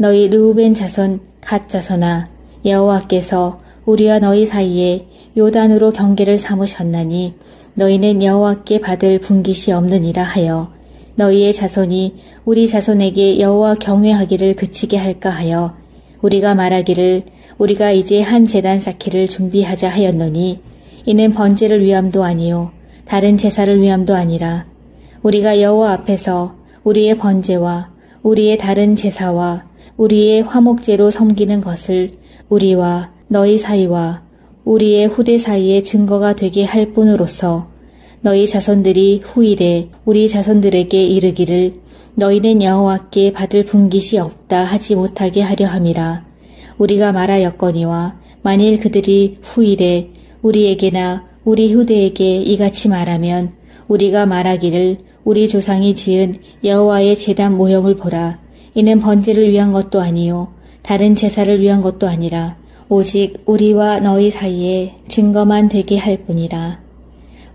너희 르우벤 자손 갓 자손아 여호와께서 우리와 너희 사이에 요단으로 경계를 삼으셨나니 너희는 여호와께 받을 분깃이 없느니라 하여 너희의 자손이 우리 자손에게 여호와 경외하기를 그치게 할까 하여 우리가 말하기를 우리가 이제 한 제단 쌓기를 준비하자 하였노니 이는 번제를 위함도 아니요 다른 제사를 위함도 아니라 우리가 여호와 앞에서 우리의 번제와 우리의 다른 제사와 우리의 화목제로 섬기는 것을 우리와 너희 사이와 우리의 후대 사이에 증거가 되게 할 뿐으로서 너희 자손들이 후일에 우리 자손들에게 이르기를 너희는 여호와께 받을 분깃이 없다 하지 못하게 하려 함이라. 우리가 말하였거니와 만일 그들이 후일에 우리에게나 우리 후대에게 이같이 말하면 우리가 말하기를 우리 조상이 지은 여호와의 제단 모형을 보라. 이는 번제를 위한 것도 아니요 다른 제사를 위한 것도 아니라 오직 우리와 너희 사이에 증거만 되게 할 뿐이라.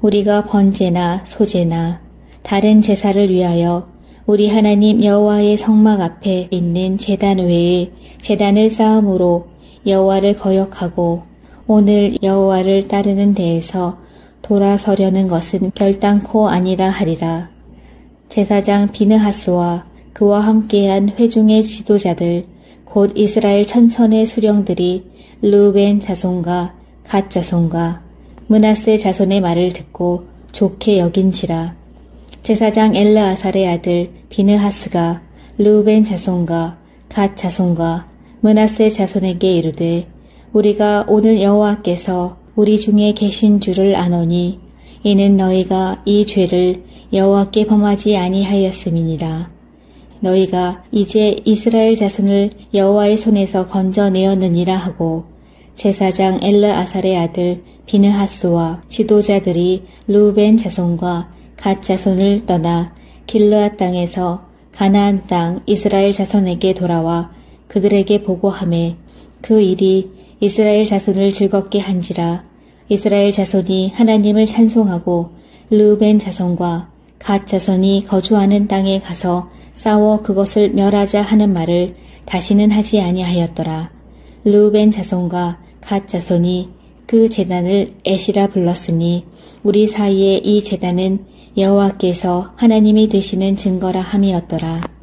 우리가 번제나 소제나 다른 제사를 위하여 우리 하나님 여호와의 성막 앞에 있는 제단 외에 제단을 쌓음으로 여호와를 거역하고 오늘 여호와를 따르는 데에서 돌아서려는 것은 결단코 아니라 하리라. 제사장 비느하스와 그와 함께한 회중의 지도자들 곧 이스라엘 천천의 수령들이 르우벤 자손과 갓 자손과 므낫세 자손의 말을 듣고 좋게 여긴지라. 제사장 엘르아살의 아들 비느하스가 르우벤 자손과 갓 자손과 므낫세 자손에게 이르되 우리가 오늘 여호와께서 우리 중에 계신 줄을 아노니 이는 너희가 이 죄를 여호와께 범하지 아니하였음이니라. 너희가 이제 이스라엘 자손을 여호와의 손에서 건져내었느니라 하고 제사장 엘르아살의 아들 비느하스와 지도자들이 르우벤 자손과 갓 자손을 떠나 길르앗 땅에서 가나안 땅 이스라엘 자손에게 돌아와 그들에게 보고하매 그 일이 이스라엘 자손을 즐겁게 한지라. 이스라엘 자손이 하나님을 찬송하고 르우벤 자손과 갓 자손이 거주하는 땅에 가서 싸워 그것을 멸하자 하는 말을 다시는 하지 아니하였더라. 르우벤 자손과 갓 자손이 그 제단을 에시라 불렀으니 우리 사이에 이 제단은 여호와께서 하나님이 되시는 증거라 함이었더라.